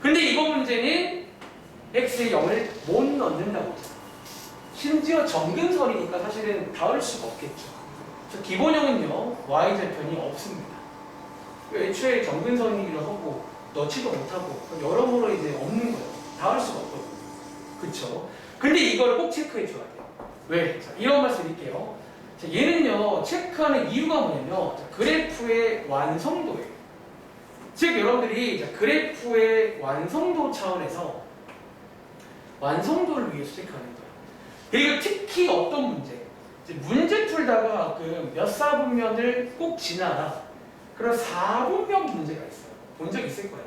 근데 이번 문제는 X에 0을 못 넣는다고 했어요. 심지어 점근선이니까 사실은 닿을 수가 없겠죠. 기본형은요 Y절편이 없습니다. 애초에 점근선이기도 하고 넣지도 못하고 여러모로 이제 없는 거예요. 닿을 수가 없거든요. 그쵸? 근데 이걸 꼭 체크해 줘야 돼요. 왜? 자, 이런 말씀 드릴게요. 자, 얘는요 체크하는 이유가 뭐냐면 자, 그래프의 완성도예요. 즉 여러분들이 자, 그래프의 완성도 차원에서 완성도를 위해서 체크하는 거예요. 그리고 특히 어떤 문제 풀다가 가끔 몇 사분면을 꼭 지나라. 그런 4분면 문제가 있어요. 본 적 있을 거야.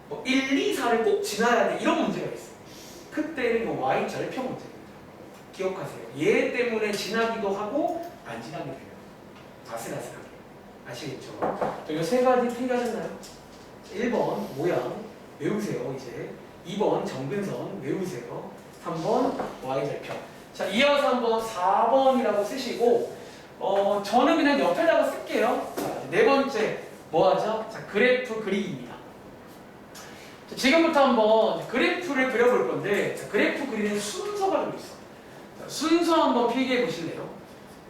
뭐 1, 2, 4를 꼭 지나야 돼. 이런 문제가 있어요. 그때는 뭐 Y절편 문제입니다. 기억하세요. 얘 때문에 지나기도 하고 안 지나게 돼요. 아슬아슬하게. 아시겠죠? 이 세 가지 필요하셨나요? 1번 모양 외우세요. 이제 2번 정근선 외우세요. 3번 y절편. 자, 이어서 한번 4번이라고 쓰시고 저는 그냥 옆에다가 쓸게요. 자, 네 번째 뭐 하죠? 자, 그래프 그리기입니다. 자, 지금부터 한번 그래프를 그려볼 건데 자, 그래프 그리는 순서가 좀 있어. 자, 순서 한번 필기해 보실래요?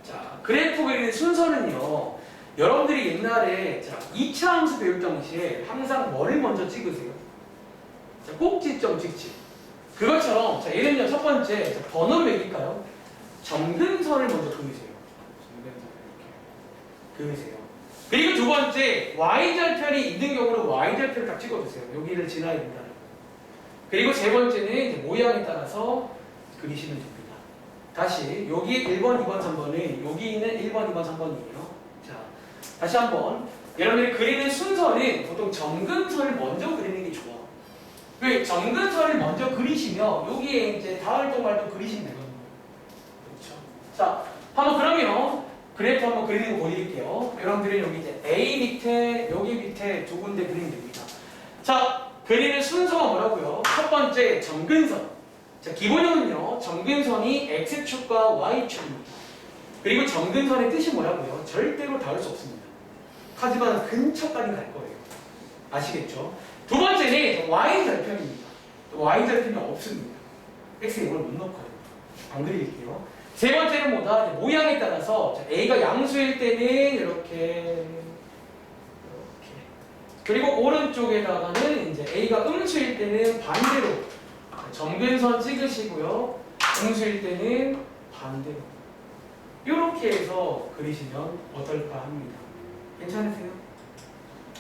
자, 그래프 그리는 순서는요. 여러분들이 옛날에 자, 2차 함수 배울 당시에 항상 뭐를 먼저 찍으세요? 자, 꼭지점 찍지. 그것처럼 자, 예를 들면 첫 번째 자, 번호를 매길까요? 정근선을 먼저 그리세요. 정근선을 이렇게 그리세요. 그리고 두 번째 y절편이 있는 경우는 y절편을 딱 찍어주세요. 여기를 지나야 된다. 그리고 세 번째는 이제 모양에 따라서 그리시면 됩니다. 다시 여기 1번, 2번, 3번은 여기 있는 1번, 2번, 3번이에요. 자, 다시 한번 여러분들이 그리는 순서는 보통 정근선을 먼저 그리는 게 좋아. 왜? 정근선을 먼저 그리시면 여기에 이제 닿을 동말도 그리시면 되거든요. 그렇죠? 자, 한번 그러면 그래프 한번 그리는 거 보여드릴게요. 여러분들은 여기 이제 A 밑에 여기 밑에 두 군데 그리면 됩니다. 자, 그리는 순서가 뭐라고요? 첫 번째 정근선. 자, 기본형은요. 정근선이 X축과 Y축입니다. 그리고 정근선의 뜻이 뭐라고요? 절대로 닿을 수 없습니다. 하지만 근처까지 갈 거예요. 아시겠죠? 두 번째는 Y절편입니다. Y절편이 없습니다. X에 이걸 못 넣고요. 안 그릴게요. 세 번째는 뭐다? 모양에 따라서 자, A가 양수일 때는 이렇게 그리고 오른쪽에다가는 이제 A가 음수일 때는 반대로 정근선 찍으시고요. 음수일 때는 반대로 이렇게 해서 그리시면 어떨까 합니다. 괜찮으세요?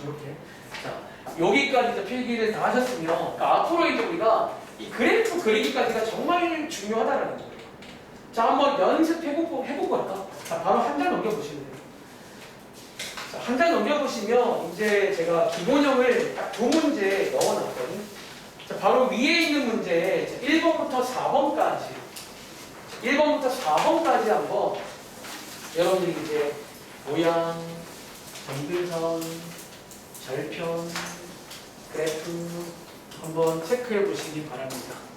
이렇게. 자, 여기까지 필기를 다 하셨으면 그러니까 앞으로 이제 우리가 이 그래프 그리기까지가 정말 중요하다는 거예요. 자, 한번 연습해보고 할까? 자, 바로 한 장 넘겨보시면 돼요. 자, 한 장 넘겨보시면 이제 제가 기본형을 딱 두 문제 넣어놨거든요. 자, 바로 위에 있는 문제 1번부터 4번까지 1번부터 4번까지 한번 여러분들이 이제 모양, 정근선, 절편, 그래프 한번 체크해 보시기 바랍니다.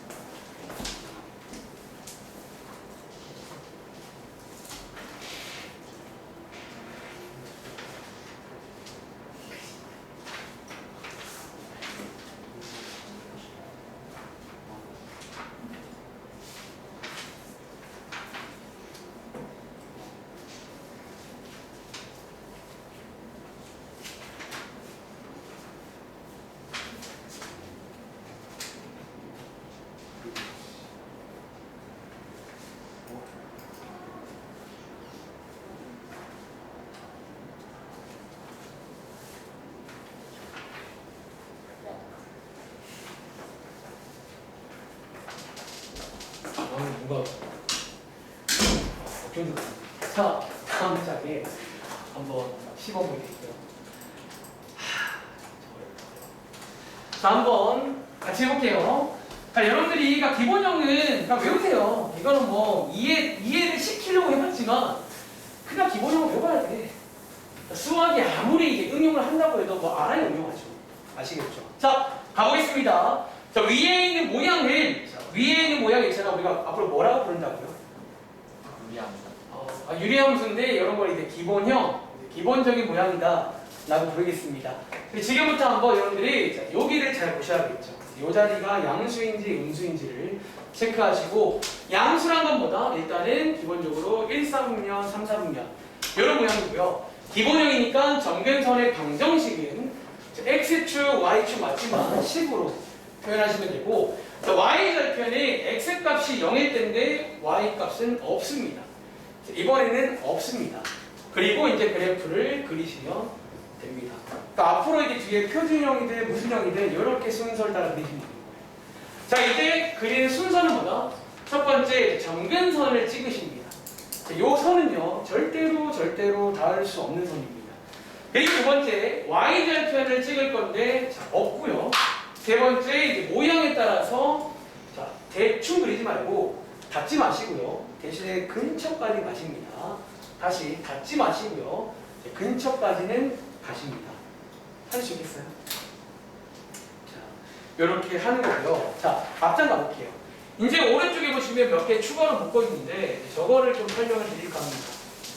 뭔가 자, 다음 장에 한번 씹어보겠습니다. 자, 한번 같이 해볼게요. 자, 여러분들이 그러니까 기본형은 그러니까 외우세요. 이거는 뭐 이해를 시키려고 해봤지만 그냥 기본형을 외워야 돼. 수학이 아무리 이게 응용을 한다고 해도 뭐 알아야 응용하죠. 아시겠죠? 자, 가보겠습니다. 자, 위에 있는 모양을 위에 있는 모양이 있잖아. 우리가 앞으로 뭐라고 부른다고요? 유리함수. 유리함수인데 이런 걸 이제 기본형, 기본적인 모양이다 라고 부르겠습니다. 지금부터 한번 여러분들이 자, 여기를 잘 보셔야겠죠. 이 자리가 양수인지 음수인지를 체크하시고 양수란 건 뭐다? 일단은 기본적으로 1, 4분면, 3, 4분면 이런 모양이고요. 기본형이니까 정근선의 방정식은 X축, Y축 맞지만 10으로 표현하시면 되고 Y절편이 X값이 0일 때인데 Y값은 없습니다. 이번에는 없습니다. 그리고 이제 그래프를 그리시면 됩니다. 그러니까 앞으로 이제 뒤에 표준형이든 무슨 형이든 이렇게 순서를 따라 그리시면 됩니다. 자, 이제 그리는 순서는 뭐다? 첫 번째 정근선을 찍으십니다. 자, 이 선은요 절대로 닿을 수 없는 선입니다. 그리고 두 번째 Y절편을 찍을 건데 자, 없고요. 세 번째 이제 모양에 따라서 자, 대충 그리지 말고 닿지 마시고요. 대신에 근처까지 가십니다. 다시 닿지 마시고요. 근처까지는 가십니다. 할 수 있겠어요? 자, 이렇게 하는 거고요. 자, 앞장 가볼게요. 이제 오른쪽에 보시면 몇 개 추가로 묶어 있는데 저거를 좀 설명을 드릴까 합니다.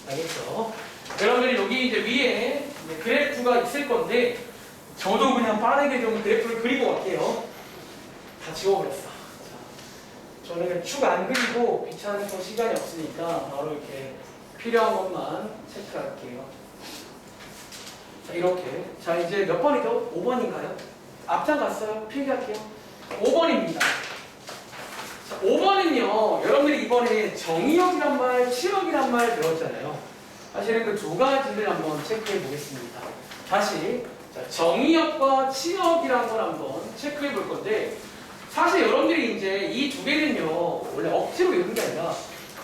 알겠죠? 여러분들이 여기 이제 위에 이제 그래프가 있을 건데 저도 그냥 빠르게 좀 그래프를 그리고 갈게요. 다 지워버렸어. 자, 저는 그냥 축 안 그리고 귀찮아서 시간이 없으니까 바로 이렇게 필요한 것만 체크할게요. 자, 이렇게. 자, 이제 몇 번이죠? 5번인가요? 앞장 갔어요? 필기할게요. 5번입니다. 자, 5번은요, 여러분들이 이번에 정의역이란 말, 치역이란 말 배웠잖아요. 사실은 그 두 가지를 한번 체크해 보겠습니다. 다시, 자, 정의역과 치역이란 걸 한번 체크해 볼 건데, 사실 여러분들이 이제 이 두 개는요, 원래 억지로 외우는 게 아니라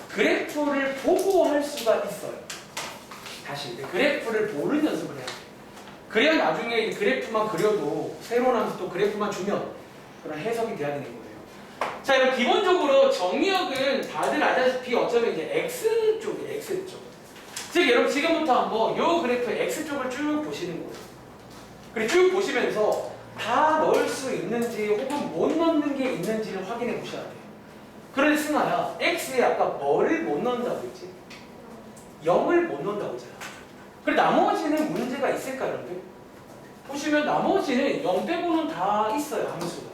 그래프를 보고 할 수가 있어요. 다시, 그래프를 보는 연습을 해야 돼요. 그래야 나중에 이 그래프만 그려도 새로운 함수 또 그래프만 주면 그런 해석이 돼야 되는 거예요. 자, 그럼 기본적으로 정의역은 다들 알다시피 어쩌면 이제 X쪽이에요. X쪽. 즉 여러분 지금부터 한번 요 그래프 X쪽을 쭉 보시는 거예요. 그리고 쭉 보시면서 다 넣을 수 있는지 혹은 못 넣는 게 있는지를 확인해 보셔야 돼요. 그런데 승아야, X에 아까 뭐를 못 넣는다고 했지? 0을 못 넣는다고 했잖아. 그래 나머지는 문제가 있을까 여러분들? 보시면 나머지는 0 빼고는 다 있어요, 함수가.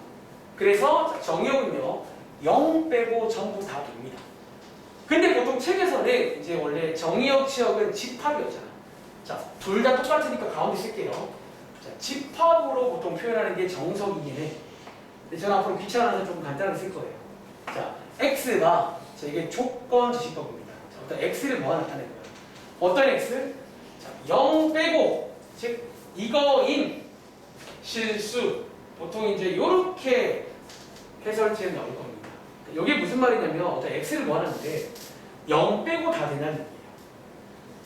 그래서 정의역은요 0 빼고 전부 다 됩니다. 근데 보통 책에서는 이제 원래 정의역, 치역은 집합이었잖아. 자, 둘 다 똑같으니까 가운데 쓸게요. 자, 집합으로 보통 표현하는 게 정석이긴 해. 근데 저는 앞으로 귀찮아서 좀 간단하게 쓸 거예요. 자, X가 자, 이게 조건 지시법입니다. 자, 어떤 X를 뭐가 나타낼 거예요? 어떤 X? 자, 0 빼고 즉 이거인 실수 보통 이제 이렇게 해설지에 나올 겁니다. 이게 무슨 말이냐면 어떤 X를 모아놨는데 0 빼고 다 된다는 얘기예요.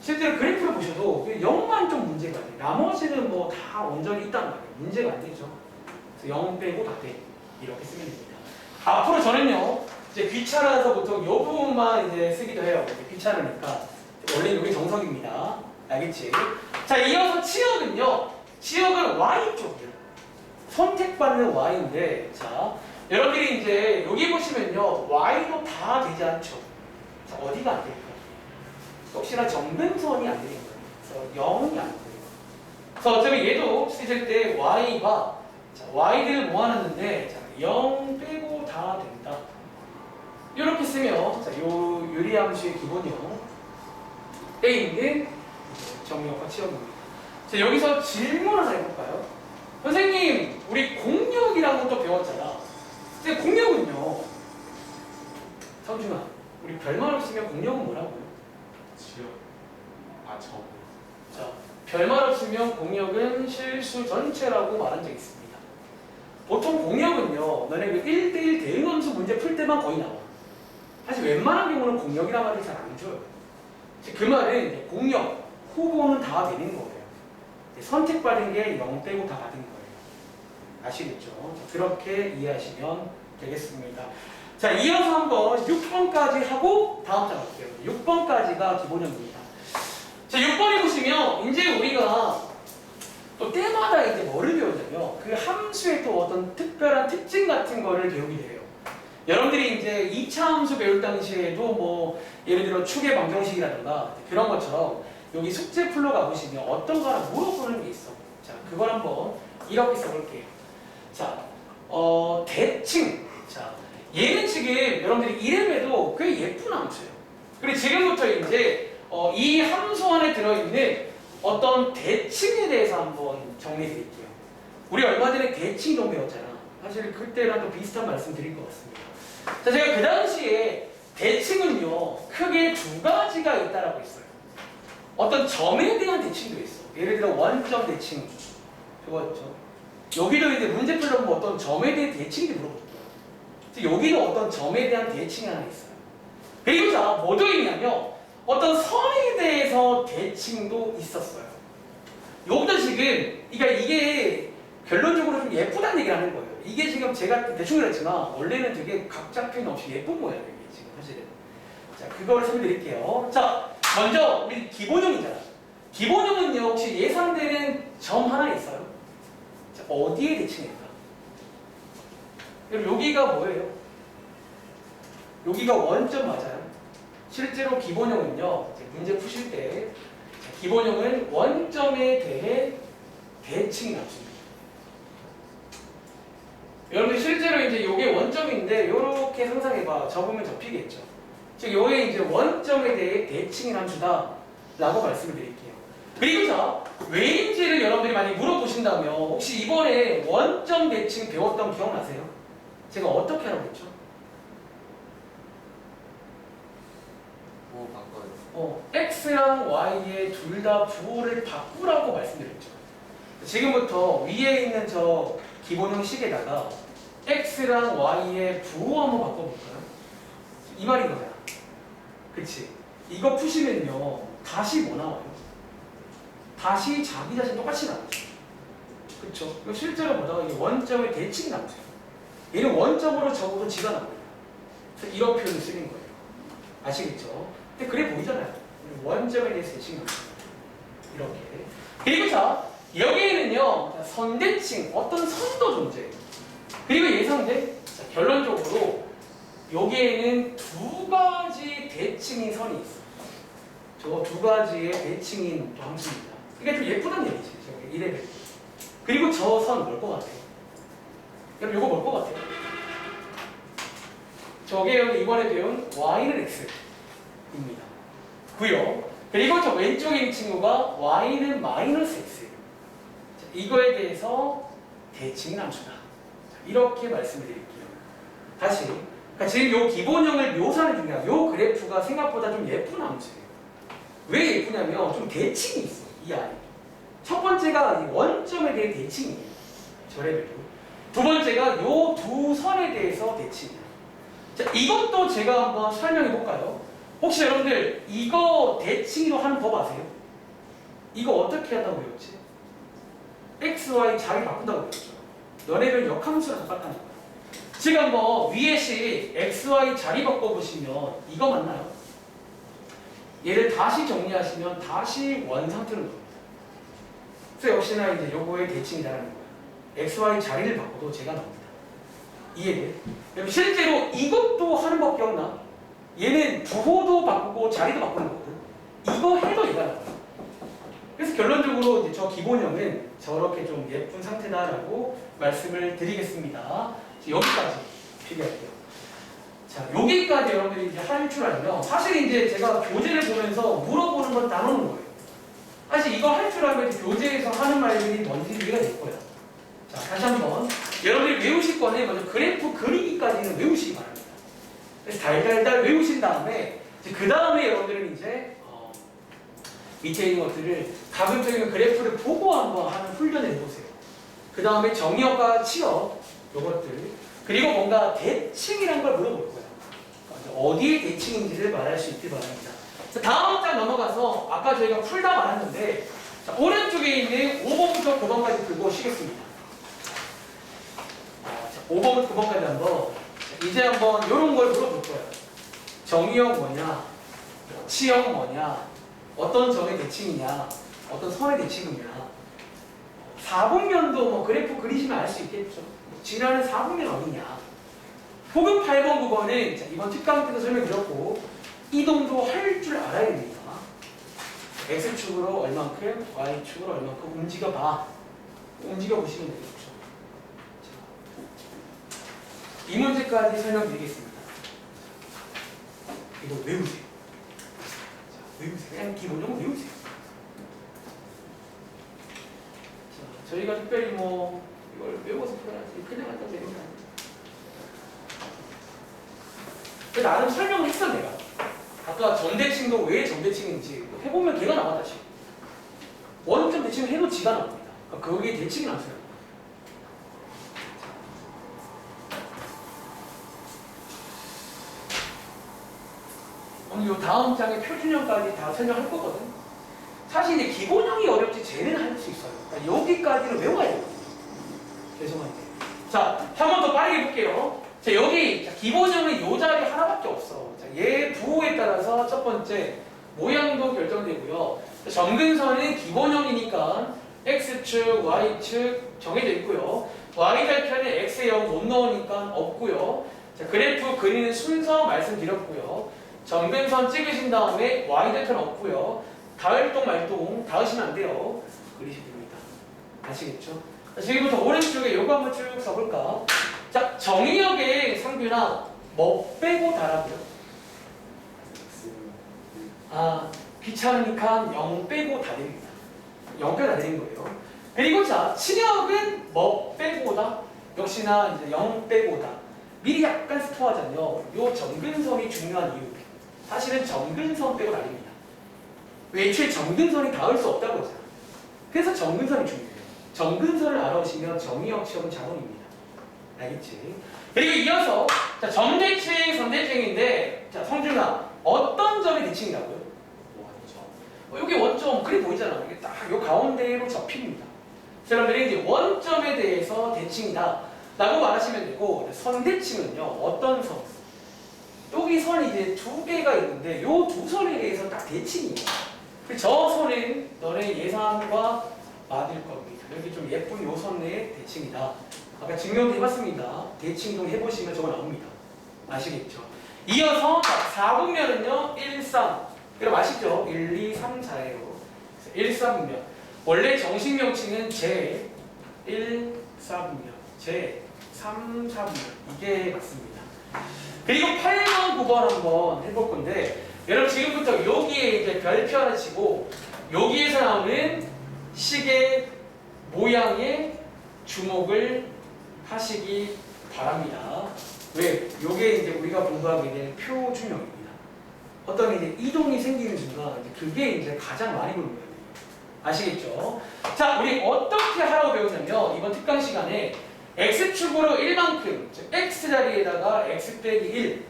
실제로 그래프를 보셔도 0만 좀 문제가 돼요. 나머지는 뭐 다 온전히 있단 말이에요. 문제가 안 되죠. 그래서 0 빼고 다 돼. 이렇게 쓰면 됩니다. 앞으로 저는요 이제 귀찮아서 보통 이 부분만 이제 쓰기도 해요. 귀찮으니까 원래 이게 정석입니다. 알겠지? 자, 이어서 치역은요. 치역은 Y쪽이에요. 선택받는 Y인데, 자, 여러분들이 이제 여기 보시면요, Y도 다 되지 않죠. 자, 어디가 안 될까요? 혹시나 정근선이 안 되는 거예요. 그래서 0이 안 돼요. 그래서 어차피 얘도 쓰실 때 Y가, 자, Y들을 모아놨는데, 자, 0 빼고 다 된다. 이렇게 쓰면, 자, 요 유리함수의 기본형, 때 있는 정의역과 치역입니다. 자, 여기서 질문 하나 해볼까요? 선생님, 우리 공역이라는 것도 배웠잖아. 근데 공역은요, 성준아, 우리 별말 없으면 공역은 뭐라고요? 지역. 아, 저. 자, 별말 없으면 공역은 실수 전체라고 말한 적이 있습니다. 보통 공역은요, 너네 그 1대1 대응함수 문제 풀 때만 거의 나와. 사실 웬만한 경우는 공역이라는 말을 잘 안 줘요. 그 말은 이제 공역, 후보는 다 되는 거예요. 선택받은 게 0 빼고 다 받은 거예요. 아시겠죠? 자, 그렇게 이해하시면 되겠습니다. 자, 이어서 한번 6번까지 하고 다음 장 갈게요. 6번까지가 기본형입니다. 자, 6번에 보시면 이제 우리가 또 때마다 이제 뭐를 배우냐면 그 함수의 또 어떤 특별한 특징 같은 거를 배우게 돼요. 여러분들이 이제 2차 함수 배울 당시에도 뭐 예를 들어 축의 방정식이라든가 그런 것처럼 여기 숙제 풀러 가보시면 어떤 거 하나 물어보는 게 있어. 자, 그걸 한번 이렇게 써볼게요. 자, 대칭. 자, 얘는 지금 여러분들이 이름에도 꽤 예쁜 함수예요. 그리고 지금부터 이제 이 함수 안에 들어있는 어떤 대칭에 대해서 한번 정리해 드릴게요. 우리 얼마 전에 대칭 좀 배웠잖아. 사실 그때랑 또 비슷한 말씀 드릴 것 같습니다. 자, 제가 그 당시에 대칭은요, 크게 두 가지가 있다라고 했어요. 어떤 점에 대한 대칭도 있어. 예를 들어 원점 대칭. 그거였죠. 여기도 이제 문제 풀려면 어떤 점에 대한 대칭이 물어볼게요. 여기도 어떤 점에 대한 대칭이 하나 있어요. 그리고 자, 뭐도 있냐면 어떤 선에 대해서 대칭도 있었어요. 여기도 지금, 그러니까 이게 결론적으로 좀 예쁘다는 얘기를 하는 거예요. 이게 지금 제가 대충 그랬지만 원래는 되게 각자 표현 없이 예쁜 모양이에요. 지금 사실은. 자, 그거를 설명드릴게요. 자, 먼저 우리 기본형이잖아. 기본형은요, 혹시 예상되는 점 하나 있어요? 자, 어디에 대칭일까? 여러분 여기가 뭐예요? 여기가 원점 맞아요. 실제로 기본형은요. 이제 문제 푸실 때 기본형은 원점에 대해 대칭이 나옵니다. 여러분들 실제로 이제 이게 원점인데 이렇게 상상해봐. 접으면 접히겠죠. 즉 이게 이제 원점에 대해 대칭이 함수다라고 말씀을 드릴게요. 그리고 자 왜인지를 여러분들이 많이 물어보신다면 혹시 이번에 원점 대칭 배웠던 기억나세요? 제가 어떻게 하라고 했죠? 뭐 바꿔요. x랑 y의 둘 다 부호를 바꾸라고 말씀드렸죠. 지금부터 위에 있는 저 기본형 식에다가 x랑 y의 부호 한번 바꿔볼까요? 이 말인 거잖아. 그치? 이거 푸시면요 다시 뭐 나와요? 다시 자기 자신 똑같이 나오죠. 그쵸? 이거 실제로 보다가 이게 원점의 대칭이 나오죠. 얘는 원점으로 적어도 지가 나옵니다. 그래서 이런 표현을 쓰는 거예요. 아시겠죠? 근데 그래 보이잖아요. 원점에 대해서 대칭이 나옵니다. 이렇게. 그리고 자 여기에는요 선대칭 어떤 선도 존재해요. 그리고 예상돼 자, 결론적으로 여기에는 두 가지 대칭인 선이 있어요. 저 두 가지의 대칭인 또 함수입니다. 이게 좀 예쁘단 얘기지. 저기 이레벨. 그리고 저 선 뭘 것 같아요? 여러분 이거 뭘 것 같아요? 저게 여기 이번에 배운 y는 x입니다. 구요. 그리고 저 왼쪽에 있는 친구가 y는 마이너스 x예요. 자, 이거에 대해서 대칭인 함수다. 이렇게 말씀을 드릴게요. 다시. 그러니까 지금 이 기본형을 묘사하는 중이야. 이 그래프가 생각보다 좀 예쁜 함수예요. 왜 예쁘냐면 좀 대칭이 있어. 이 안에. 첫 번째가 원점에 대해 대칭이에요. 저 레벨로. 두 번째가 이 두 선에 대해서 대칭이에요. 자, 이것도 제가 한번 설명해 볼까요? 혹시 여러분들 이거 대칭으로 하는 법 아세요? 이거 어떻게 한다고 배웠지? x, y 자리 바꾼다고 배웠죠. 너네들 역함수랑 똑같다는 거예요. 지금 한번 위에 식 x, y 자리 바꿔보시면 이거 맞나요? 얘를 다시 정리하시면 다시 원 상태로 나옵니다. 그래서 역시나 이제 요거의 대칭이라는 거예요. x, y 자리를 바꿔도 제가 나옵니다. 이해돼? 여러분 실제로 이것도 하는 법 기억나? 얘는 부호도 바꾸고 자리도 바꾸는 거거든. 이거 해도 얘가 나와요. 그래서 결론적으로 이제 저 기본형은 저렇게 좀 예쁜 상태다라고 말씀을 드리겠습니다. 여기까지 필요할게요. 자, 여기까지 여러분들이 이제 할 줄 알면 사실 이제 제가 교재를 보면서 물어보는 건 나누는 거예요. 사실 이거 할 줄 알면 교재에서 하는 말들이 뭔지 이해가 될 거예요. 자, 다시 한번 여러분들이 외우실 거는 먼저 그래프 그리기까지는 외우시기 바랍니다. 그래서 달달달 외우신 다음에 그 다음에 여러분들은 이제 밑에 있는 것들을 가급적이면 그래프를 보고 한번 하는 훈련을 해보세요. 그 다음에 정의역과 치역 요것들 그리고 뭔가 대칭이란 걸 물어볼 거예요. 어디에 대칭인지를 말할 수 있길 바랍니다. 자, 다음 장 넘어가서 아까 저희가 풀다 말았는데 자, 오른쪽에 있는 5번부터 9번까지 풀고 쉬겠습니다. 자, 5번부터 9번까지 한번 이제 한번 이런 걸 물어볼 거예요. 정의역 뭐냐, 치역 뭐냐, 어떤 점의 대칭이냐, 어떤 선의 대칭이냐. 4분면도 뭐 그래프 그리시면 알 수 있겠죠. 지나는 4분면 어디냐. 혹은 8번, 9번은 자, 이번 특강 때도 설명드렸고 이동도 할 줄 알아야 됩니다. X축으로 얼만큼, Y축으로 얼만큼 움직여봐. 움직여보시면 되겠죠. 자, 이 문제까지 설명드리겠습니다. 이거 외우세요. 자, 외우세요. 그냥 기본적으로 외우세요. 자, 저희가 특별히 뭐 이걸 외워서 풀어야지 그냥 갖다 내는 거 아니에요. 나름 설명을 했어 내가. 아까 전대칭도 왜 전대칭인지 해보면 걔가 나와 다시. 원점 대칭 해도 지가 나옵니다. 그러니까 거기에 대칭이 나왔어요. 오늘 요 다음 장의 표준형까지 다 설명할 거거든. 사실 이제 기본형이 어렵지 쟤는 할 수 있어요. 그러니까 여기까지는 외워야 되거든요. 죄송한데. 자, 한 번 더 빠르게 볼게요. 자, 여기 자, 기본형은 요 자리 하나밖에 없어. 자, 얘 부호에 따라서 첫 번째 모양도 결정되고요. 점근선은 기본형이니까 x축, y축 정해져 있고요. y절편에 x에 0 못 넣으니까 없고요. 자, 그래프 그리는 순서 말씀드렸고요. 정근선 찍으신 다음에 y절편 없고요. 다을동 말동 닿으시면 안 돼요. 그리시면 됩니다. 아시겠죠? 자, 지금부터 오른쪽에 요거 한번 쭉 써볼까? 자, 정의역의 상규나 뭐 빼고 다라고요? 아, 귀찮으니까 0 빼고 다 됩니다. 0 빼고 다 되는 거예요. 그리고 자, 친역은 뭐 빼고다? 역시나 이제 0 빼고다. 미리 약간 스포하자면요. 요 정근선이 중요한 이유. 사실은 정근선 빼고 다릅니다. 왜 애초에 정근선이 닿을 수 없다고 하잖아. 그래서 정근선이 중요해요. 정근선을 알아오시면 정의역 시험은 자동입니다. 알겠지? 그리고 이어서 자, 점대칭, 선대칭인데 자, 성준아 어떤 점이 대칭이라고요? 원점. 여기 원점 그래 보이잖아. 이게 딱 요 가운데로 접힙니다. 여러분들이 이제 원점에 대해서 대칭이다 라고 말하시면 되고, 선대칭은요 어떤 선? 여기 선이 이제 두 개가 있는데 요 두 선에 대해서 딱 대칭이에요. 저 선은 너네 예상과 맞을 겁니다. 여기 좀 예쁜 요 선의 대칭이다. 아까 증명도 해봤습니다. 대칭도 해보시면 저거 나옵니다. 아시겠죠? 이어서 4분면은요 1, 3 그럼 아시죠? 1, 2, 3, 4예요. 1, 4분면 원래 정식 명칭은 제 1, 4분면 제 3, 4분면 이게 맞습니다. 그리고 8번, 9번 한번 해볼 건데 여러분 지금부터 여기에 이제 별표 하나 치고 여기에서 나오는 시계 모양에 주목을 하시기 바랍니다. 왜? 요게 이제 우리가 공부하게 될 표준형입니다. 어떤 이제 이동이 생기는 순간 이제 그게 이제 가장 많이 보는 거예요. 아시겠죠? 자, 우리 어떻게 하라고 배웠냐면 이번 특강 시간에 x축으로 1만큼, 즉 x자리에다가 x 빼기 1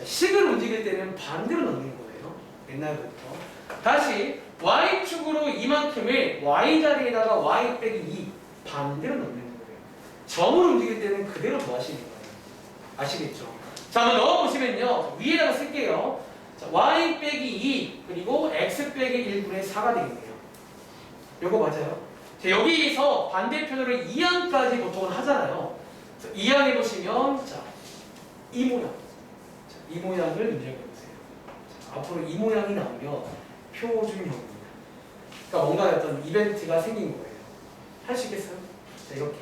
식을 움직일 때는 반대로 넣는 거예요. 옛날부터. 다시 y축으로 2만큼을 y자리에다가 y 빼기 2 반대로 넣는 거예요. 점을 움직일 때는 그대로 더하시는 거예요. 아시겠죠? 자, 한번 넣어보시면요. 위에다가 쓸게요. 자, y 빼기 2 그리고 x 빼기 1분의 4가 되겠네요. 요거 맞아요? 자, 여기서 반대편으로 2항까지 보통은 하잖아요. 2항 해보시면 자, 이 모양. 자, 이 모양을 눈여겨보세요. 자, 앞으로 이 모양이 나오면 표준형입니다. 그러니까 뭔가 어떤 이벤트가 생긴 거예요. 할 수 있겠어요? 자, 이렇게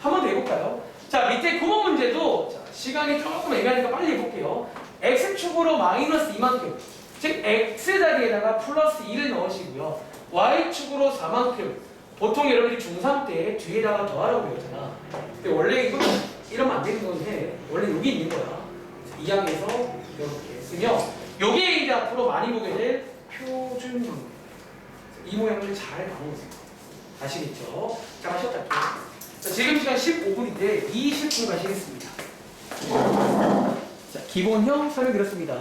한 번 더 해볼까요? 자, 밑에 9번 문제도 자, 시간이 조금 애매하니까 빨리 해볼게요. x축으로 마이너스 2만큼 즉 x자리에다가 플러스 2를 넣으시고요. y축으로 4만큼 보통 여러분들이 중3 때 뒤에다가 더하라고 배웠잖아. 근데 원래 이거 이러면 안 되는 건데 원래 여기 있는 거야. 2항에서 이렇게 쓰면 요게 이제 앞으로 많이 보게 될 표준형입니다. 이 모양을 잘 봐놓으세요. 아시겠죠? 자, 하셨다. 자, 지금 시간 15분인데 20분 가시겠습니다. 자, 기본형 설명드렸습니다.